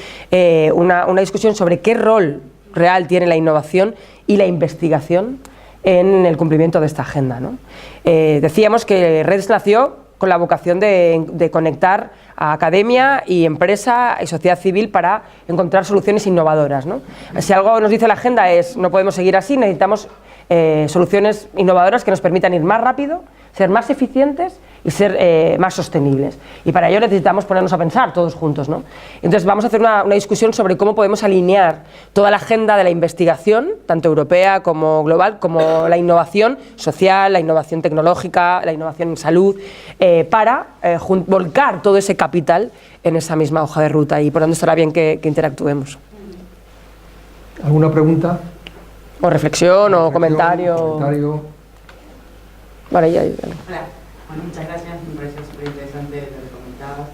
Speaker 2: una discusión sobre qué rol real tiene la innovación y la investigación en el cumplimiento de esta agenda, ¿no? Decíamos que Reds nació con la vocación de conectar a academia y empresa y sociedad civil para encontrar soluciones innovadoras, ¿no? Si algo nos dice la agenda es no podemos seguir así, necesitamos soluciones innovadoras que nos permitan ir más rápido, ser más eficientes y ser más sostenibles. Y para ello necesitamos ponernos a pensar todos juntos, ¿no? Entonces vamos a hacer una discusión sobre cómo podemos alinear toda la agenda de la investigación, tanto europea como global, como la innovación social, la innovación tecnológica, la innovación en salud, para volcar todo ese capital en esa misma hoja de ruta, y por tanto estará bien que interactuemos.
Speaker 1: ¿Alguna pregunta?
Speaker 2: O reflexión o comentario. Vale, ya.
Speaker 5: Hola. Bueno, muchas gracias, me parece súper interesante lo que comentabas.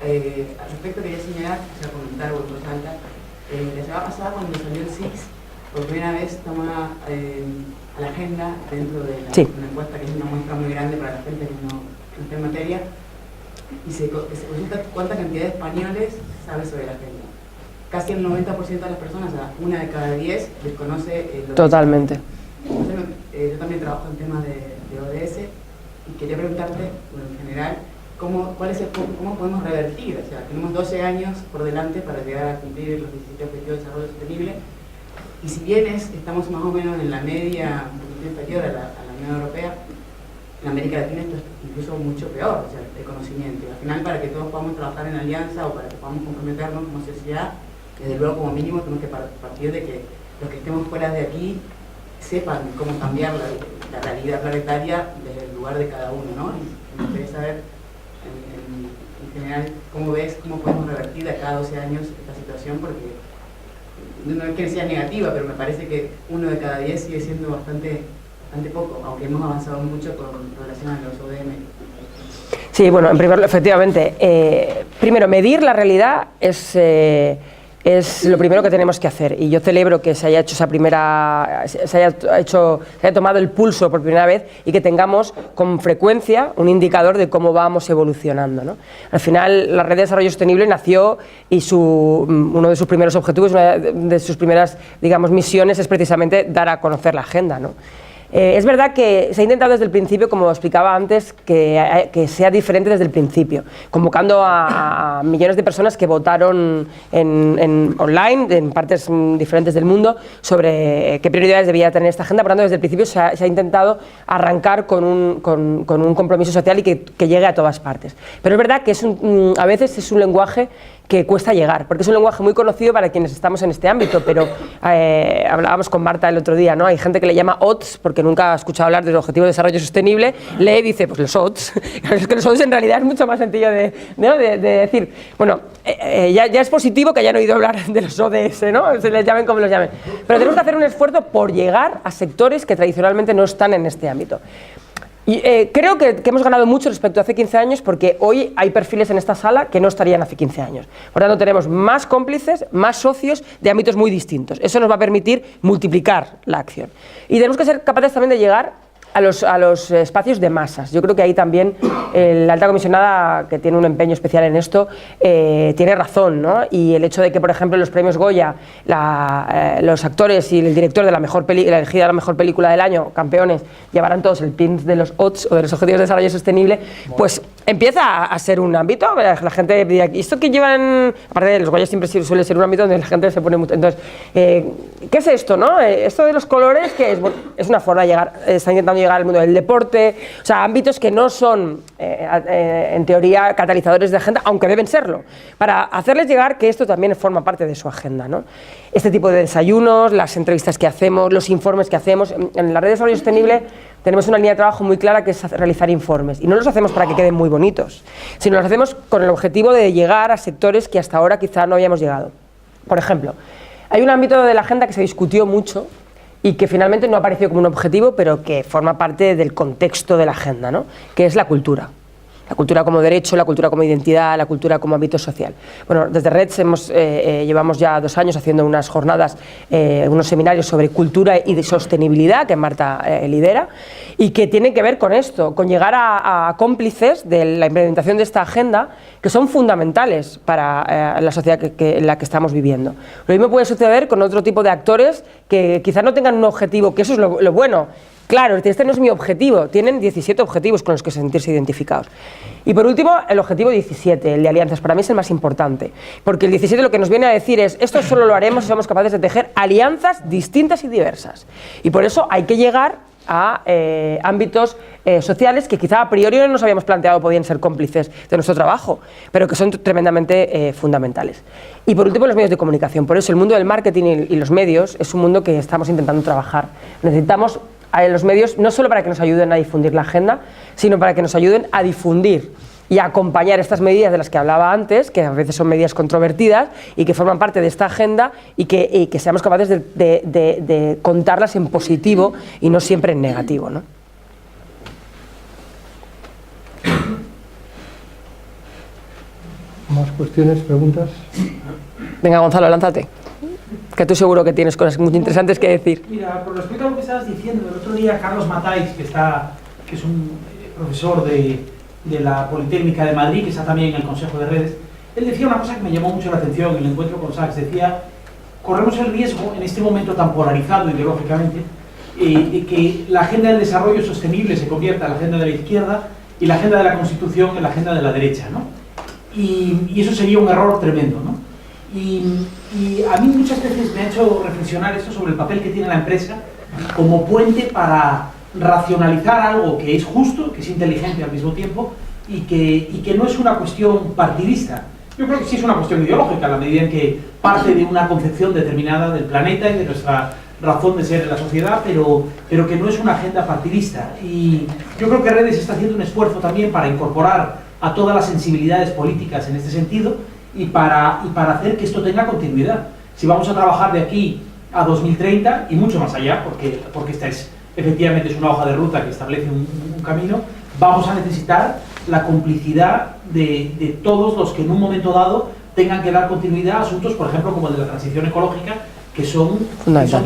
Speaker 5: Al respecto quería señalar, o sea, comentar o en voz alta, la semana pasada cuando salió el SIX, por primera vez toma a la agenda dentro de una encuesta que es una muestra muy grande para la gente que no está en materia, y se consulta cuánta cantidad de españoles sabe sobre la agenda. Casi el 90% de las personas, o sea, 1 de cada 10, desconoce lo
Speaker 2: Totalmente.
Speaker 5: Yo también trabajo en temas de ODS y quería preguntarte, bueno, en general, ¿cómo podemos revertir? O sea, tenemos 12 años por delante para llegar a cumplir los 17 Objetivos de Desarrollo Sostenible, y si bien estamos más o menos en la media, un poquito inferior a la Unión Europea, en América Latina esto es incluso mucho peor, o sea, el conocimiento. Y al final, para que todos podamos trabajar en alianza o para que podamos comprometernos como sociedad, desde luego, como mínimo, tenemos que partir de que los que estemos fuera de aquí sepan cómo cambiar la realidad planetaria desde el lugar de cada uno, ¿no? Y me gustaría saber, en general, cómo ves, cómo podemos revertir de acá a 12 años esta situación, porque no es que sea negativa, pero me parece que 1 de cada 10 sigue siendo bastante poco, aunque hemos avanzado mucho con relación a los ODM.
Speaker 2: Sí, bueno, efectivamente, primero, medir la realidad es lo primero que tenemos que hacer, y yo celebro que se haya tomado el pulso por primera vez y que tengamos con frecuencia un indicador de cómo vamos evolucionando, ¿no? Al final, la Red de Desarrollo Sostenible nació y uno de sus primeros objetivos, una de sus primeras, digamos, misiones es precisamente dar a conocer la agenda, ¿no? Es verdad que se ha intentado desde el principio, como explicaba antes, que sea diferente desde el principio, convocando a millones de personas que votaron online, en partes diferentes del mundo, sobre qué prioridades debía tener esta agenda. Por tanto, desde el principio se ha intentado arrancar con un compromiso social y que llegue a todas partes. Pero es verdad que a veces es un lenguaje que cuesta llegar, porque es un lenguaje muy conocido para quienes estamos en este ámbito, pero hablábamos con Marta el otro día, ¿no? Hay gente que le llama ODS porque nunca ha escuchado hablar del Objetivo de Desarrollo Sostenible, lee y dice, pues los ODS. Es que los ODS en realidad es mucho más sencillo de decir. Bueno, ya es positivo que hayan oído hablar de los ODS, ¿no? Se les llamen como los llamen. Pero tenemos que hacer un esfuerzo por llegar a sectores que tradicionalmente no están en este ámbito. Y creo que hemos ganado mucho respecto a hace 15 años, porque hoy hay perfiles en esta sala que no estarían hace 15 años. Por tanto, tenemos más cómplices, más socios de ámbitos muy distintos. Eso nos va a permitir multiplicar la acción. Y tenemos que ser capaces también de llegar a los espacios de masas. Yo creo que ahí también la alta comisionada, que tiene un empeño especial en esto, tiene razón, ¿no? Y el hecho de que, por ejemplo, en los premios Goya, los actores y el director de la elegida la mejor película del año, campeones, llevarán todos el pin de los ODS o de los Objetivos de Desarrollo Sostenible, pues empieza a ser un ámbito. La gente diría, ¿esto que llevan? Aparte de los Goya siempre suele ser un ámbito donde la gente se pone mucho. Entonces, ¿qué es esto, no? Esto de los colores, ¿qué es? Bueno, es una forma de llegar, está intentando llegar al mundo del deporte, o sea, ámbitos que no son, en teoría, catalizadores de agenda, aunque deben serlo, para hacerles llegar que esto también forma parte de su agenda, ¿no? Este tipo de desayunos, las entrevistas que hacemos, los informes que hacemos. En la Red de Desarrollo Sostenible tenemos una línea de trabajo muy clara, que es realizar informes, y no los hacemos para que queden muy bonitos, sino los hacemos con el objetivo de llegar a sectores que hasta ahora quizá no habíamos llegado. Por ejemplo, hay un ámbito de la agenda que se discutió mucho y que finalmente no ha aparecido como un objetivo, pero que forma parte del contexto de la agenda, ¿no? Que es la cultura. La cultura como derecho, la cultura como identidad, la cultura como ámbito social. Bueno, desde REDS llevamos ya 2 años haciendo unas jornadas, unos seminarios sobre cultura y de sostenibilidad, que Marta lidera, y que tienen que ver con esto, con llegar a cómplices de la implementación de esta agenda, que son fundamentales para la sociedad en la que estamos viviendo. Lo mismo puede suceder con otro tipo de actores que quizás no tengan un objetivo, que eso es lo bueno. Claro, este no es mi objetivo, tienen 17 objetivos con los que sentirse identificados. Y por último, el objetivo 17, el de alianzas, para mí es el más importante, porque el 17 lo que nos viene a decir es, esto solo lo haremos si somos capaces de tejer alianzas distintas y diversas. Y por eso hay que llegar a ámbitos sociales que quizá a priori no nos habíamos planteado podían ser cómplices de nuestro trabajo, pero que son tremendamente fundamentales. Y por último, los medios de comunicación. Por eso el mundo del marketing y los medios es un mundo que estamos intentando trabajar. Necesitamos a los medios no solo para que nos ayuden a difundir la agenda, sino para que nos ayuden a difundir y a acompañar estas medidas de las que hablaba antes, que a veces son medidas controvertidas y que forman parte de esta agenda, y que seamos capaces de contarlas en positivo y no siempre en negativo, ¿no?
Speaker 1: ¿Más cuestiones, preguntas?
Speaker 2: Venga, Gonzalo, lánzate. que tú seguro que tienes cosas muy interesantes que decir.
Speaker 6: Mira, con respecto a lo que estabas diciendo, el otro día Carlos Matáis, que es un profesor de la Politécnica de Madrid, que está también en el Consejo de Redes, él decía una cosa que me llamó mucho la atención en el encuentro con Sachs. Decía, corremos el riesgo en este momento tan polarizado ideológicamente de que la agenda del desarrollo sostenible se convierta en la agenda de la izquierda y la agenda de la Constitución en la agenda de la derecha, ¿no? Y eso sería un error tremendo, ¿no? Y a mí muchas veces me ha hecho reflexionar esto sobre el papel que tiene la empresa como puente para racionalizar algo que es justo, que es inteligente al mismo tiempo y que no es una cuestión partidista. Yo creo que sí es una cuestión ideológica, a la medida en que parte de una concepción determinada del planeta y de nuestra razón de ser en la sociedad, pero que no es una agenda partidista. Y yo creo que Redes está haciendo un esfuerzo también para incorporar a todas las sensibilidades políticas en este sentido y para hacer que esto tenga continuidad. Si vamos a trabajar de aquí a 2030 y mucho más allá, porque esta efectivamente es una hoja de ruta que establece un camino, vamos a necesitar la complicidad de todos los que en un momento dado tengan que dar continuidad a asuntos, por ejemplo, como el de la transición ecológica, que son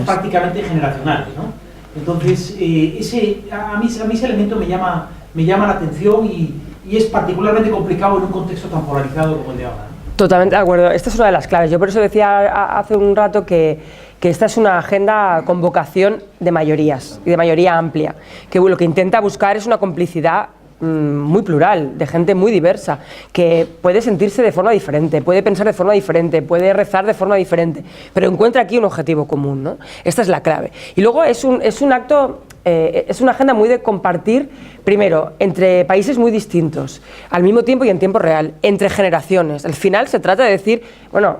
Speaker 6: prácticamente generacionales, ¿no? Entonces, a mí ese elemento me llama la atención y es particularmente complicado en un contexto tan polarizado como el de ahora, ¿no?
Speaker 2: Totalmente de acuerdo. Esta es una de las claves. Yo por eso decía hace un rato que esta es una agenda con vocación de mayorías y de mayoría amplia, que lo que intenta buscar es una complicidad muy plural, de gente muy diversa, que puede sentirse de forma diferente, puede pensar de forma diferente, puede rezar de forma diferente, pero encuentra aquí un objetivo común, ¿no? Esta es la clave. Y luego es un acto, es una agenda muy de compartir, primero, entre países muy distintos, al mismo tiempo y en tiempo real, entre generaciones. Al final se trata de decir, bueno,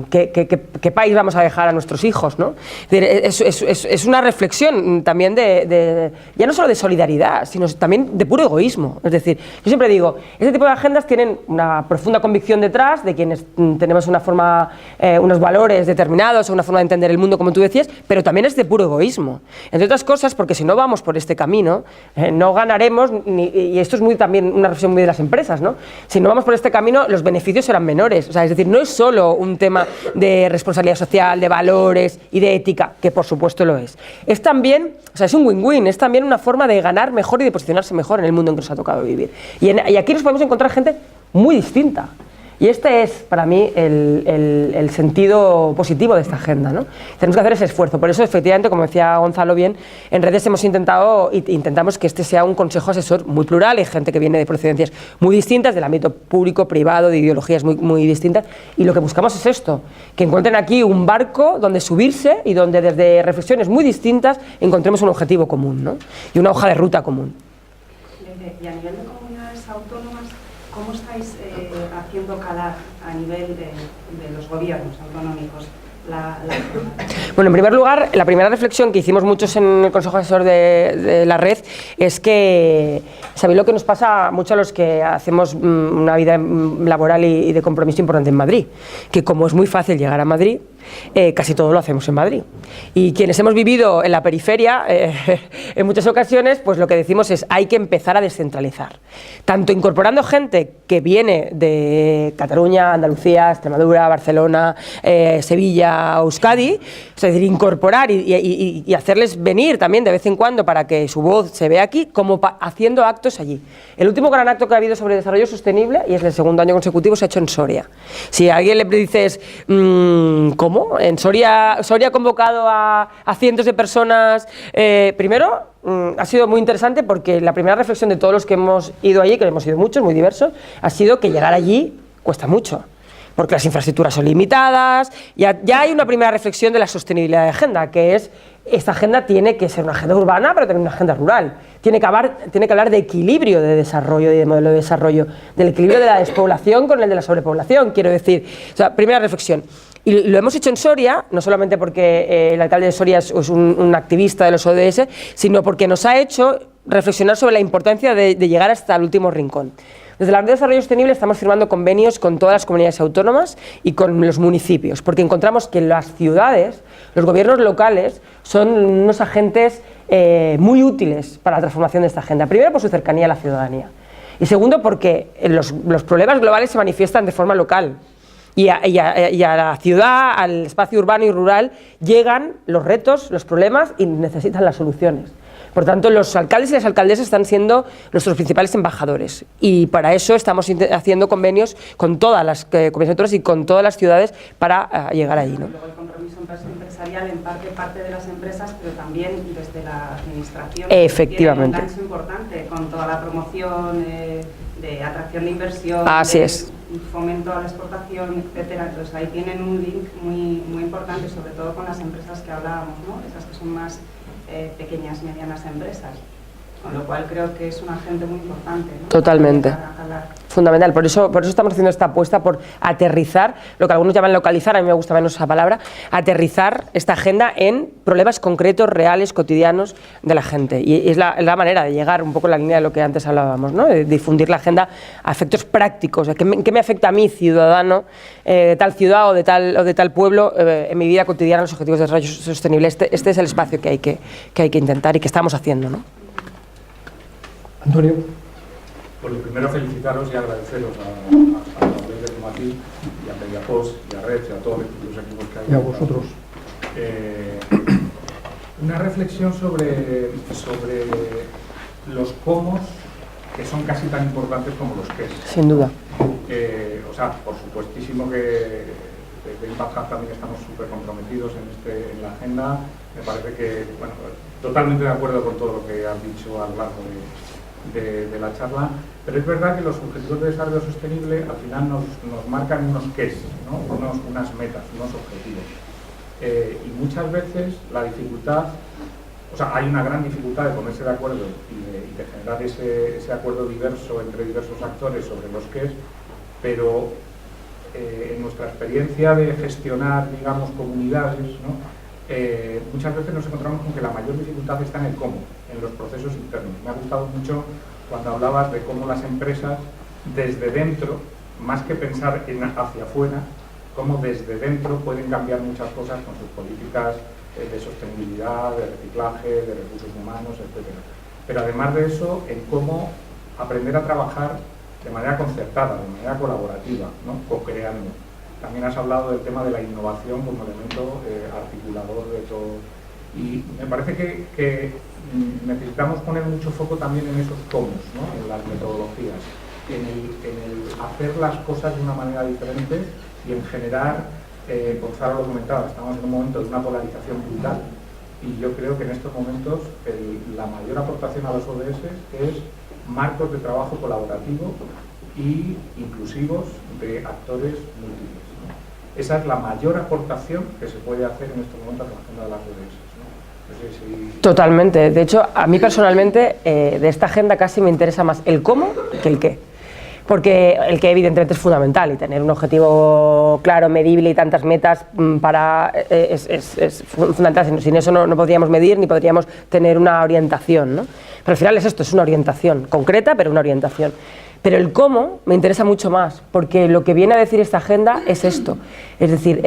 Speaker 2: ¿qué país vamos a dejar a nuestros hijos, ¿no? Es una reflexión también ya no solo de solidaridad, sino también de puro egoísmo. Es decir, yo siempre digo, este tipo de agendas tienen una profunda convicción detrás de quienes tenemos una forma, unos valores determinados, una forma de entender el mundo, como tú decías, pero también es de puro egoísmo. Entre otras cosas, porque si no vamos por este camino, no ganaremos, y esto es también una reflexión muy de las empresas, ¿no? Si no vamos por este camino, los beneficios serán menores. O sea, es decir, no es solo un tema de responsabilidad social, de valores y de ética, que por supuesto lo es. Es también, o sea, es un win-win, es también una forma de ganar mejor y de posicionarse mejor en el mundo en que nos ha tocado vivir. Y aquí nos podemos encontrar gente muy distinta. Y este es, para mí, el sentido positivo de esta agenda, ¿no? Tenemos que hacer ese esfuerzo. Por eso, efectivamente, como decía Gonzalo bien, en Redes intentamos que este sea un consejo asesor muy plural. Hay gente que viene de procedencias muy distintas, del ámbito público, privado, de ideologías muy distintas. Y lo que buscamos es esto, que encuentren aquí un barco donde subirse y donde desde reflexiones muy distintas encontremos un objetivo común, ¿no? Y una hoja de ruta común.
Speaker 4: Y a nivel de comunidades autónomas, ¿cómo estáis haciendo calar a nivel de los gobiernos autonómicos
Speaker 2: Bueno, en primer lugar, la primera reflexión que hicimos muchos en el Consejo Asesor de la Red es que, ¿sabéis lo que nos pasa mucho a los que hacemos una vida laboral y de compromiso importante en Madrid? Que como es muy fácil llegar a Madrid, casi todo lo hacemos en Madrid. Y quienes hemos vivido en la periferia, en muchas ocasiones, pues lo que decimos es hay que empezar a descentralizar. Tanto incorporando gente que viene de Cataluña, Andalucía, Extremadura, Barcelona, Sevilla, Euskadi, es decir, incorporar y hacerles venir también de vez en cuando para que su voz se vea aquí, como haciendo actos allí. El último gran acto que ha habido sobre desarrollo sostenible, y es el segundo año consecutivo, se ha hecho en Soria. Si a alguien le dices, ¿cómo? En Soria ha convocado a cientos de personas. Primero, ha sido muy interesante porque la primera reflexión de todos los que hemos ido allí, que hemos sido muchos, muy diversos, ha sido que llegar allí cuesta mucho. Porque las infraestructuras son limitadas, ya hay una primera reflexión de la sostenibilidad de agenda, que es, esta agenda tiene que ser una agenda urbana, pero también una agenda rural. Tiene que hablar de equilibrio de desarrollo y de modelo de desarrollo, del equilibrio de la despoblación con el de la sobrepoblación, quiero decir. O sea, primera reflexión. Y lo hemos hecho en Soria, no solamente porque el alcalde de Soria es un activista de los ODS, sino porque nos ha hecho reflexionar sobre la importancia de llegar hasta el último rincón. Desde la Red de Desarrollo Sostenible estamos firmando convenios con todas las comunidades autónomas y con los municipios, porque encontramos que las ciudades, los gobiernos locales, son unos agentes muy útiles para la transformación de esta agenda. Primero, por su cercanía a la ciudadanía. Y segundo, porque los problemas globales se manifiestan de forma local. y a la ciudad, al espacio urbano y rural, llegan los retos, los problemas y necesitan las soluciones. Por tanto, los alcaldes y las alcaldesas están siendo nuestros principales embajadores y para eso estamos haciendo convenios con todas las comunidades autónomas y con todas las ciudades para llegar allí, ¿no?
Speaker 4: Luego el compromiso empresarial en parte de las empresas, pero también desde la administración.
Speaker 2: Efectivamente.
Speaker 4: Tiene un gancho importante con toda la promoción de atracción de inversión,
Speaker 2: Así
Speaker 4: de
Speaker 2: es.
Speaker 4: fomento a la exportación, etcétera. Entonces ahí tienen un link muy importante, sobre todo con las empresas que hablábamos, ¿no? Esas que son más pequeñas, medianas empresas, con lo cual creo que es un agente muy importante, ¿no?
Speaker 2: Totalmente.
Speaker 4: Para jalar.
Speaker 2: Fundamental, por eso estamos haciendo esta apuesta por aterrizar, lo que algunos llaman localizar, a mí me gusta menos esa palabra, aterrizar esta agenda en problemas concretos, reales, cotidianos de la gente. Y es la manera de llegar un poco en la línea de lo que antes hablábamos, ¿no? De difundir la agenda a efectos prácticos, ¿qué me afecta a mí, ciudadano, de tal ciudad o de tal pueblo, en mi vida cotidiana, los objetivos de desarrollo sostenible? Este es el espacio que hay que intentar y que estamos haciendo, ¿no?
Speaker 1: Antonio.
Speaker 7: Por lo primero, felicitaros y agradeceros a la red de Tomatí y a Mediapost y a Red y a todos los equipos que hay.
Speaker 1: Y a vosotros.
Speaker 7: Una reflexión sobre los cómo, que son casi tan importantes como los qué.
Speaker 2: Sin duda.
Speaker 7: O sea, por supuestísimo que desde Impact Hub también estamos súper comprometidos en la agenda. Me parece que, bueno, totalmente de acuerdo con todo lo que has dicho a lo largo de la charla, pero es verdad que los objetivos de desarrollo sostenible al final nos marcan unos qués, ¿no? unas metas, unos objetivos. Y muchas veces la dificultad, o sea, hay una gran dificultad de ponerse de acuerdo y de generar ese acuerdo diverso entre diversos actores sobre los qués, pero en nuestra experiencia de gestionar, digamos, comunidades, ¿no? Muchas veces nos encontramos con que la mayor dificultad está en el cómo, en los procesos internos. Me ha gustado mucho cuando hablabas de cómo las empresas desde dentro, más que pensar hacia afuera, cómo desde dentro pueden cambiar muchas cosas con sus políticas de sostenibilidad, de reciclaje, de recursos humanos, etc. Pero además de eso, en cómo aprender a trabajar de manera concertada, de manera colaborativa, ¿no? Co-creando. También has hablado del tema de la innovación como elemento articulador de todo. Y me parece que necesitamos poner mucho foco también en esos cómo, ¿no? En las metodologías, en el hacer las cosas de una manera diferente y en generar, Gonzalo lo comentaba, estamos en un momento de una polarización brutal y yo creo que en estos momentos la mayor aportación a los ODS es marcos de trabajo colaborativo y inclusivos de actores múltiples. Esa es la mayor aportación que se puede hacer en estos momentos a la agenda de las ODS, ¿no? No sé si...
Speaker 2: Totalmente. De hecho, a mí personalmente, de esta agenda casi me interesa más el cómo que el qué. Porque el qué evidentemente es fundamental y tener un objetivo claro, medible y tantas metas es fundamental. Sin eso no podríamos medir ni podríamos tener una orientación, ¿no? Pero al final es esto, es una orientación concreta, pero una orientación. Pero el cómo me interesa mucho más, porque lo que viene a decir esta agenda es esto. Es decir,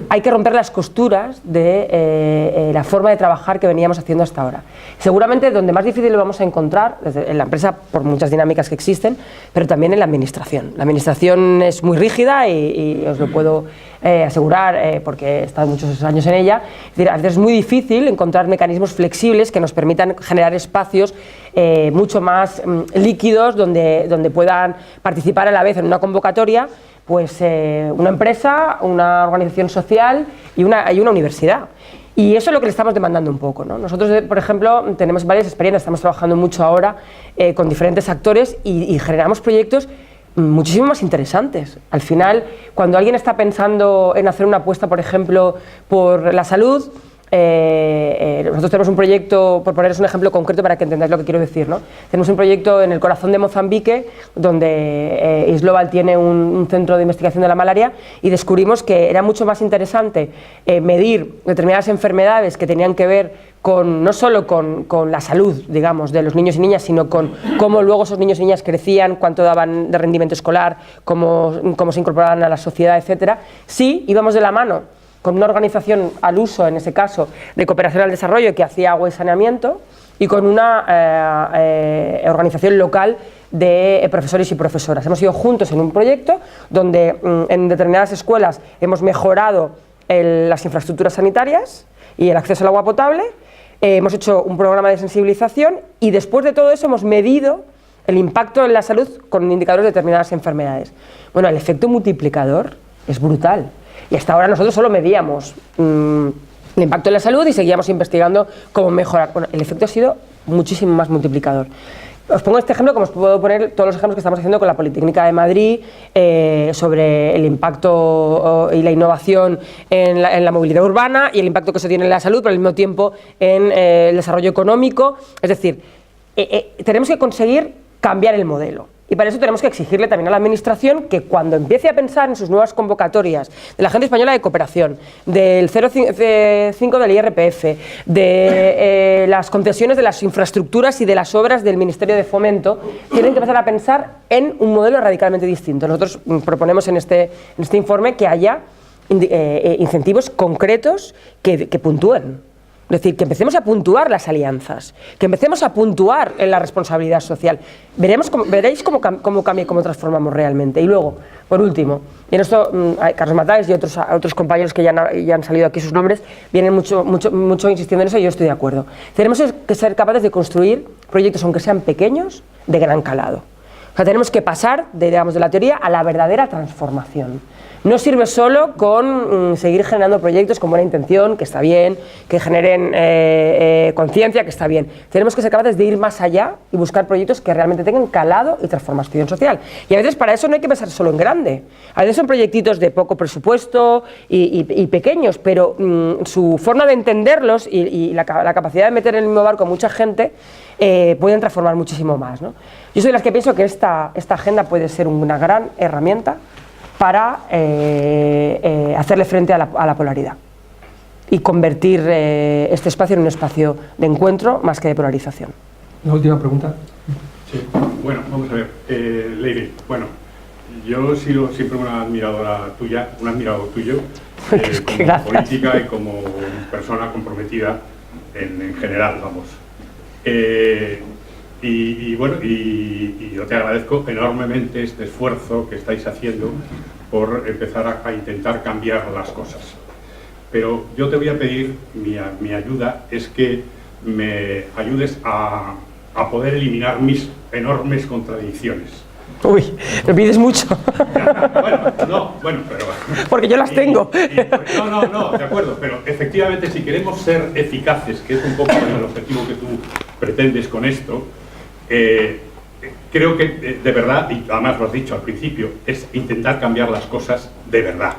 Speaker 2: hay que romper las costuras de la forma de trabajar que veníamos haciendo hasta ahora. Seguramente donde más difícil lo vamos a encontrar, en la empresa por muchas dinámicas que existen, pero también en la administración. La administración es muy rígida y os lo puedo asegurar porque he estado muchos años en ella. Es decir, a veces es muy difícil encontrar mecanismos flexibles que nos permitan generar espacios mucho más líquidos donde puedan participar a la vez en una convocatoria pues una empresa, una organización social y una universidad. Y eso es lo que le estamos demandando un poco, ¿no? Nosotros, por ejemplo, tenemos varias experiencias, estamos trabajando mucho ahora con diferentes actores y generamos proyectos muchísimo más interesantes. Al final, cuando alguien está pensando en hacer una apuesta, por ejemplo, por la salud, nosotros tenemos un proyecto, por poneros un ejemplo concreto para que entendáis lo que quiero decir, ¿no? Tenemos un proyecto en el corazón de Mozambique donde Isglobal tiene un centro de investigación de la malaria y descubrimos que era mucho más interesante medir determinadas enfermedades que tenían que ver no solo con la salud, digamos, de los niños y niñas, sino con cómo luego esos niños y niñas crecían, cuánto daban de rendimiento escolar, cómo se incorporaban a la sociedad, etcétera. Sí, íbamos de la mano con una organización al uso, en ese caso, de cooperación al desarrollo que hacía agua y saneamiento y con una organización local de profesores y profesoras. Hemos ido juntos en un proyecto donde en determinadas escuelas hemos mejorado las infraestructuras sanitarias y el acceso al agua potable, hemos hecho un programa de sensibilización y después de todo eso hemos medido el impacto en la salud con indicadores de determinadas enfermedades. Bueno, el efecto multiplicador es brutal y hasta ahora nosotros solo medíamos el impacto en la salud y seguíamos investigando cómo mejorar. Bueno, el efecto ha sido muchísimo más multiplicador. Os pongo este ejemplo, como os puedo poner todos los ejemplos que estamos haciendo con la Politécnica de Madrid sobre el impacto y la innovación en la movilidad urbana y el impacto que eso tiene en la salud, pero al mismo tiempo en el desarrollo económico. Es decir, tenemos que conseguir cambiar el modelo. Y para eso tenemos que exigirle también a la Administración que cuando empiece a pensar en sus nuevas convocatorias de la Agencia Española de Cooperación, del 0,5 del IRPF, de las concesiones de las infraestructuras y de las obras del Ministerio de Fomento, tienen que empezar a pensar en un modelo radicalmente distinto. Nosotros proponemos en este informe que haya incentivos concretos que puntúen. Es decir, que empecemos a puntuar las alianzas, que empecemos a puntuar en la responsabilidad social. Veréis cómo cambia y cómo transformamos realmente. Y luego, por último, y en esto Carlos Matáis y otros compañeros que ya han salido aquí sus nombres, vienen mucho insistiendo en eso y yo estoy de acuerdo. Tenemos que ser capaces de construir proyectos, aunque sean pequeños, de gran calado. O sea, tenemos que pasar de la teoría a la verdadera transformación. No sirve solo con seguir generando proyectos con buena intención, que está bien, que generen conciencia, que está bien. Tenemos que ser capaces de ir más allá y buscar proyectos que realmente tengan calado y transformación social. Y a veces para eso no hay que pensar solo en grande. A veces son proyectitos de poco presupuesto y pequeños, pero su forma de entenderlos y la capacidad de meter en el mismo barco a mucha gente pueden transformar muchísimo más, ¿no? Yo soy de las que pienso que esta agenda puede ser una gran herramienta para hacerle frente a la polaridad y convertir este espacio en un espacio de encuentro más que de polarización.
Speaker 1: Una última pregunta.
Speaker 8: Sí, bueno, vamos a ver. Leire, bueno, yo he sido siempre una admiradora tuya, un admirador tuyo, como política y como persona comprometida en general, vamos. Y bueno, y yo te agradezco enormemente este esfuerzo que estáis haciendo por empezar a intentar cambiar las cosas. Pero yo te voy a pedir, mi ayuda es que me ayudes a poder eliminar mis enormes contradicciones.
Speaker 2: Uy, me pides mucho.
Speaker 8: Bueno, pero...
Speaker 2: Porque yo las tengo.
Speaker 8: No, de acuerdo, pero efectivamente si queremos ser eficaces, que es un poco el objetivo que tú pretendes con esto, creo que de verdad, y además lo has dicho al principio, es intentar cambiar las cosas de verdad.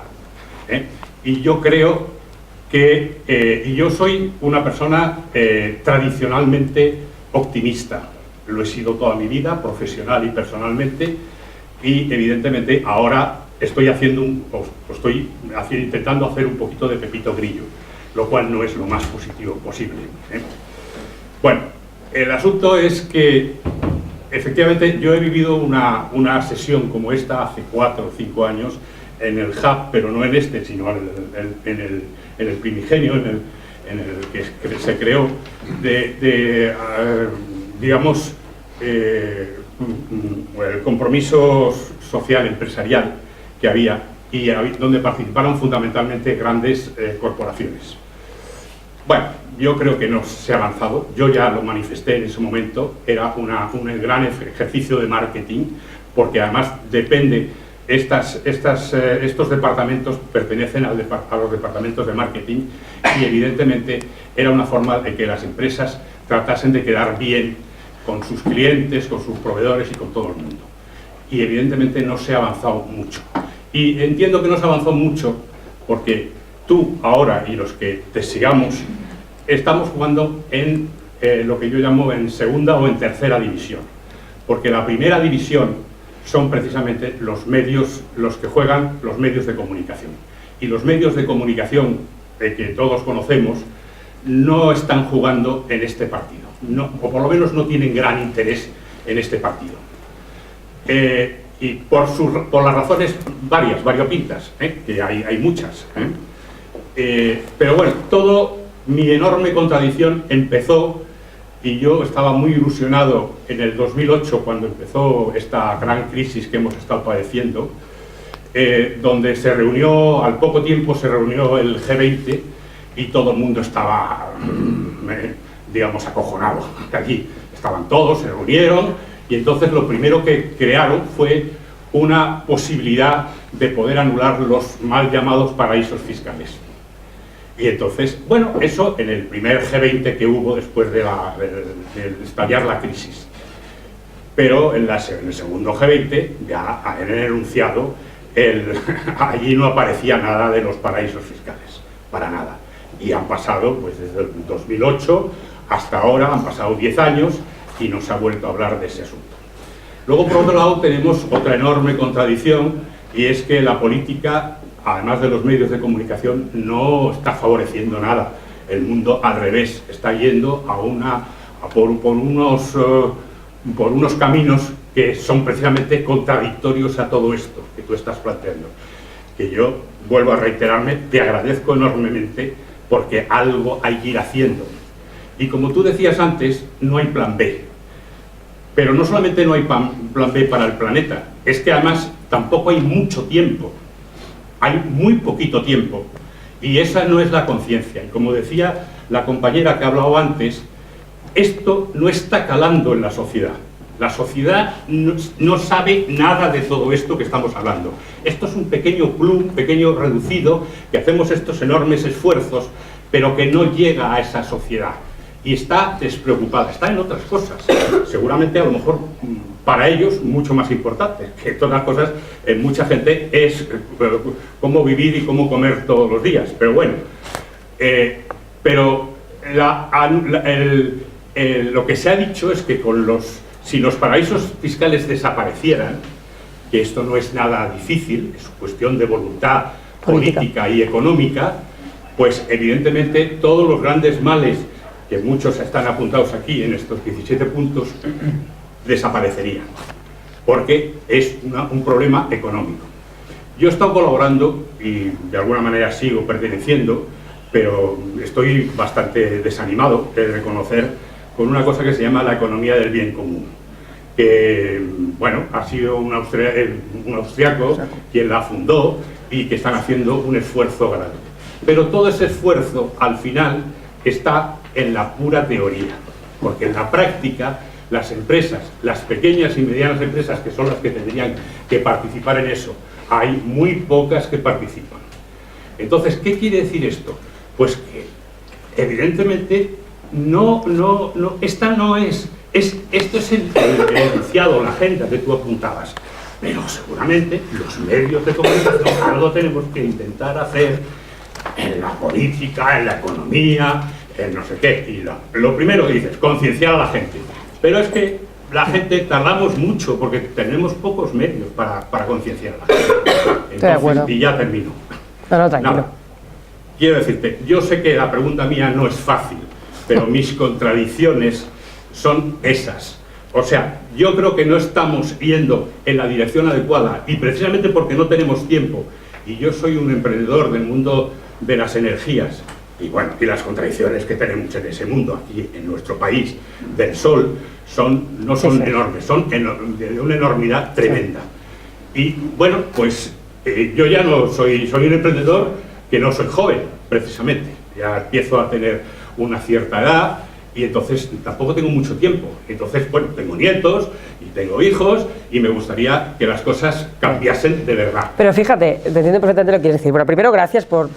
Speaker 8: Y yo creo que, y yo soy una persona tradicionalmente optimista, lo he sido toda mi vida, profesional y personalmente, y evidentemente ahora estoy intentando hacer un poquito de Pepito Grillo, lo cual no es lo más positivo posible. Bueno, el asunto es que efectivamente yo he vivido una sesión como esta hace 4 o 5 años en el Hub, pero no en este, sino en el primigenio, en el que se creó, digamos, el compromiso social empresarial que había y donde participaron fundamentalmente grandes corporaciones. Bueno, yo creo que no se ha avanzado, yo ya lo manifesté en ese momento, era un gran ejercicio de marketing, porque además depende, estos departamentos pertenecen a los departamentos de marketing y evidentemente era una forma de que las empresas tratasen de quedar bien con sus clientes, con sus proveedores y con todo el mundo. Y evidentemente no se ha avanzado mucho. Y entiendo que no se ha avanzado mucho porque tú ahora y los que te sigamos estamos jugando en lo que yo llamo en segunda o en tercera división. Porque la primera división son precisamente los medios, los que juegan los medios de comunicación. Y los medios de comunicación que todos conocemos no están jugando en este partido. No, o por lo menos no tienen gran interés en este partido. Y por las razones variopintas, que hay muchas. Pero bueno, mi enorme contradicción empezó y yo estaba muy ilusionado en el 2008, cuando empezó esta gran crisis que hemos estado padeciendo, donde se reunió, al poco tiempo se reunió el G20 y todo el mundo estaba, digamos, acojonado. Allí estaban todos, se reunieron, y entonces lo primero que crearon fue una posibilidad de poder anular los mal llamados paraísos fiscales. Y entonces, bueno, eso en el primer G20 que hubo después de estallar la crisis. Pero en el segundo G20 ya en el enunciado, allí no aparecía nada de los paraísos fiscales, para nada. Y han pasado, pues desde el 2008 hasta ahora, han pasado 10 años y no se ha vuelto a hablar de ese asunto. Luego, por otro lado, tenemos otra enorme contradicción, y es que la política, además de los medios de comunicación, no está favoreciendo nada. El mundo, al revés, está yendo por unos caminos que son precisamente contradictorios a todo esto que tú estás planteando. Que yo, vuelvo a reiterarme, te agradezco enormemente, porque algo hay que ir haciendo. Y como tú decías antes, no hay plan B. Pero no solamente no hay plan B para el planeta, es que además tampoco hay mucho tiempo. Hay muy poquito tiempo, y esa no es la conciencia. Y como decía la compañera que ha hablado antes, esto no está calando en la sociedad. La sociedad no sabe nada de todo esto que estamos hablando. Esto es un pequeño club, pequeño reducido, que hacemos estos enormes esfuerzos, pero que no llega a esa sociedad. Y está despreocupada, está en otras cosas, seguramente a lo mejor para ellos mucho más importantes, que todas las cosas, mucha gente es cómo vivir y cómo comer todos los días, pero bueno, pero lo que se ha dicho es que si los paraísos fiscales desaparecieran, que esto no es nada difícil, es cuestión de voluntad política y económica, pues evidentemente todos los grandes males, que muchos están apuntados aquí en estos 17 puntos, desaparecerían, porque es un problema económico. Yo he estado colaborando y de alguna manera sigo perteneciendo, pero estoy bastante desanimado de reconocer, con una cosa que se llama la economía del bien común, que, bueno, ha sido un austriaco quien la fundó y que están haciendo un esfuerzo grande. Pero todo ese esfuerzo, al final, está en la pura teoría, porque en la práctica las empresas, las pequeñas y medianas empresas, que son las que tendrían que participar en eso, hay muy pocas que participan. Entonces, ¿qué quiere decir esto? Pues que evidentemente esta no es, esto es el enunciado, la agenda que tú apuntabas, pero seguramente los medios de comunicación algo tenemos que intentar hacer en la política, en la economía, en no sé qué. Y lo primero que dices, concienciar a la gente. Pero es que la gente tardamos mucho porque tenemos pocos medios para concienciar a la gente. Entonces, y ya termino.
Speaker 2: No, tranquilo.
Speaker 8: Nada. Quiero decirte, yo sé que la pregunta mía no es fácil, pero mis contradicciones son esas. O sea, yo creo que no estamos yendo en la dirección adecuada, y precisamente porque no tenemos tiempo, y yo soy un emprendedor del mundo de las energías, y bueno, y las contradicciones que tenemos en ese mundo aquí en nuestro país del sol no son enormes, son de una enormidad tremenda. Y bueno, pues yo ya no soy un emprendedor que no soy joven, precisamente, ya empiezo a tener una cierta edad, y entonces tampoco tengo mucho tiempo. Entonces, bueno, tengo nietos y tengo hijos, y me gustaría que las cosas cambiasen de verdad.
Speaker 2: Pero fíjate, te entiendo perfectamente lo que quieres decir. Bueno, primero, gracias por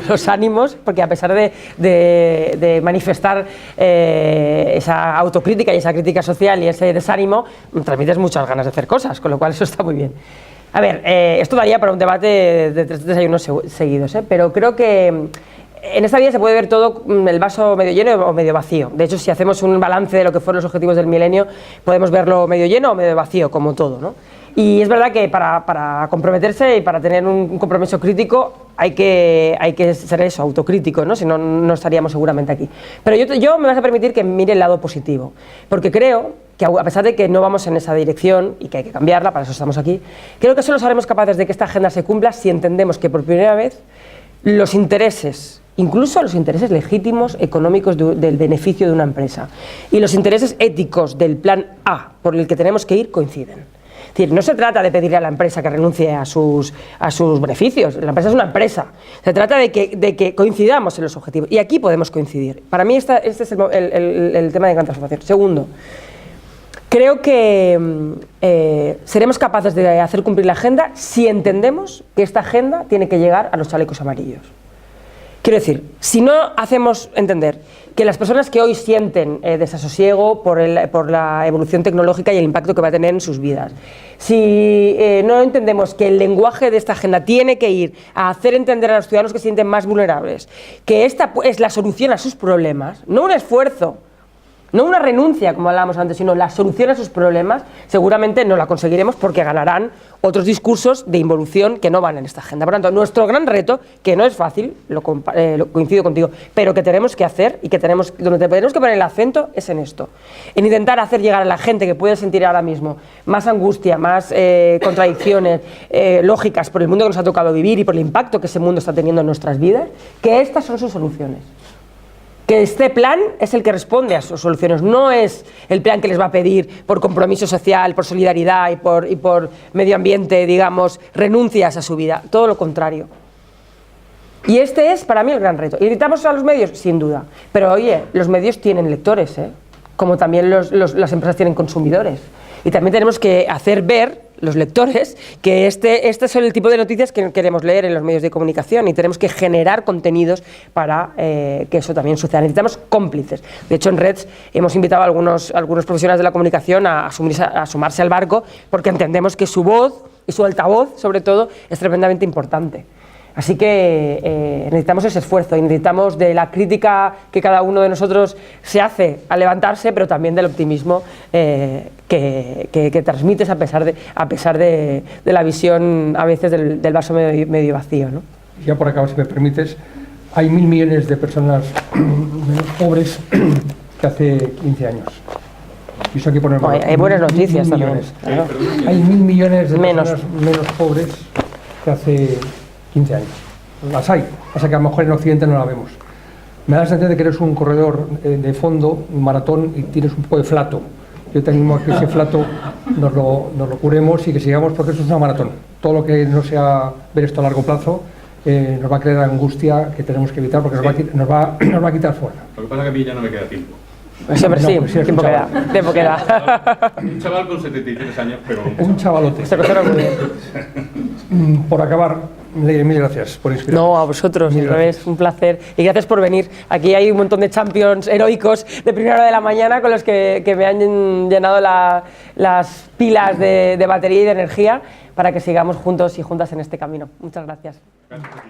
Speaker 2: los ánimos, porque a pesar de manifestar esa autocrítica y esa crítica social y ese desánimo, transmites muchas ganas de hacer cosas, con lo cual eso está muy bien. A ver, esto daría para un debate de 3 desayunos seguidos, pero creo que en esta vida se puede ver todo, el vaso medio lleno o medio vacío. De hecho, si hacemos un balance de lo que fueron los objetivos del milenio, podemos verlo medio lleno o medio vacío, como todo, ¿no? Y es verdad que para comprometerse y para tener un compromiso crítico hay que ser eso, autocrítico, ¿no? Si no, no estaríamos seguramente aquí. Pero yo me vas a permitir que mire el lado positivo, porque creo que a pesar de que no vamos en esa dirección y que hay que cambiarla, para eso estamos aquí, creo que solo seremos capaces de que esta agenda se cumpla si entendemos que por primera vez los intereses incluso los intereses legítimos económicos del beneficio de una empresa. Y los intereses éticos del plan A, por el que tenemos que ir, coinciden. Es decir, no se trata de pedirle a la empresa que renuncie a sus beneficios. La empresa es una empresa. Se trata de que coincidamos en los objetivos. Y aquí podemos coincidir. Para mí este es el tema de gran transformación. Segundo, creo que seremos capaces de hacer cumplir la agenda si entendemos que esta agenda tiene que llegar a los chalecos amarillos. Quiero decir, si no hacemos entender que las personas que hoy sienten desasosiego por la evolución tecnológica y el impacto que va a tener en sus vidas, si no entendemos que el lenguaje de esta agenda tiene que ir a hacer entender a los ciudadanos que se sienten más vulnerables que esta es la solución a sus problemas, no un esfuerzo, no una renuncia, como hablábamos antes, sino la solución a sus problemas, seguramente no la conseguiremos porque ganarán otros discursos de involución que no van en esta agenda. Por lo tanto, nuestro gran reto, que no es fácil, lo coincido contigo, pero que tenemos que hacer y que donde tenemos que poner el acento es en esto. En intentar hacer llegar a la gente que puede sentir ahora mismo más angustia, más contradicciones lógicas por el mundo que nos ha tocado vivir y por el impacto que ese mundo está teniendo en nuestras vidas, que estas son sus soluciones. Que este plan es el que responde a sus soluciones, no es el plan que les va a pedir por compromiso social, por solidaridad y por medio ambiente, digamos, renuncias a su vida, todo lo contrario. Y este es para mí el gran reto. ¿Y necesitamos a los medios? Sin duda. Pero oye, los medios tienen lectores, como también las empresas tienen consumidores. Y también tenemos que hacer ver, los lectores, que este es el tipo de noticias que queremos leer en los medios de comunicación y tenemos que generar contenidos para que eso también suceda. Necesitamos cómplices. De hecho, en Reds hemos invitado a algunos profesionales de la comunicación a sumarse al barco porque entendemos que su voz y su altavoz, sobre todo, es tremendamente importante. Así que necesitamos ese esfuerzo y necesitamos de la crítica que cada uno de nosotros se hace al levantarse, pero también del optimismo que transmites a pesar de la visión a veces del vaso medio vacío, ¿no?
Speaker 1: Ya por acabar, si me permites, hay 1.000 millones de personas menos pobres que hace 15 años. Y eso hay que ponerlo.
Speaker 2: Hay buenas noticias también.
Speaker 1: Claro. Hay 1.000 millones de personas menos pobres que hace 15 años. Las hay, pasa que a lo mejor en Occidente no la vemos. Me da la sensación de que eres un corredor de fondo, un maratón, y tienes un poco de flato. Yo te animo a que ese flato nos lo curemos y que sigamos, porque eso es una maratón. Todo lo que no sea ver esto a largo plazo nos va a crear angustia que tenemos que evitar, porque nos va a quitar fuerza.
Speaker 8: Lo que pasa es que a mí ya no me queda tiempo.
Speaker 2: Siempre sí, tiempo queda.
Speaker 8: Un chaval con 73 años, pero...
Speaker 1: Un chavalote.
Speaker 2: Se conserva muy bien.
Speaker 1: Por acabar, Leire, mil gracias por inspirarnos.
Speaker 2: No, a vosotros, al revés, un placer. Y gracias por venir. Aquí hay un montón de champions heroicos de primera hora de la mañana con los que me han llenado las pilas de batería y de energía para que sigamos juntos y juntas en este camino. Muchas gracias.
Speaker 8: Gracias a ti.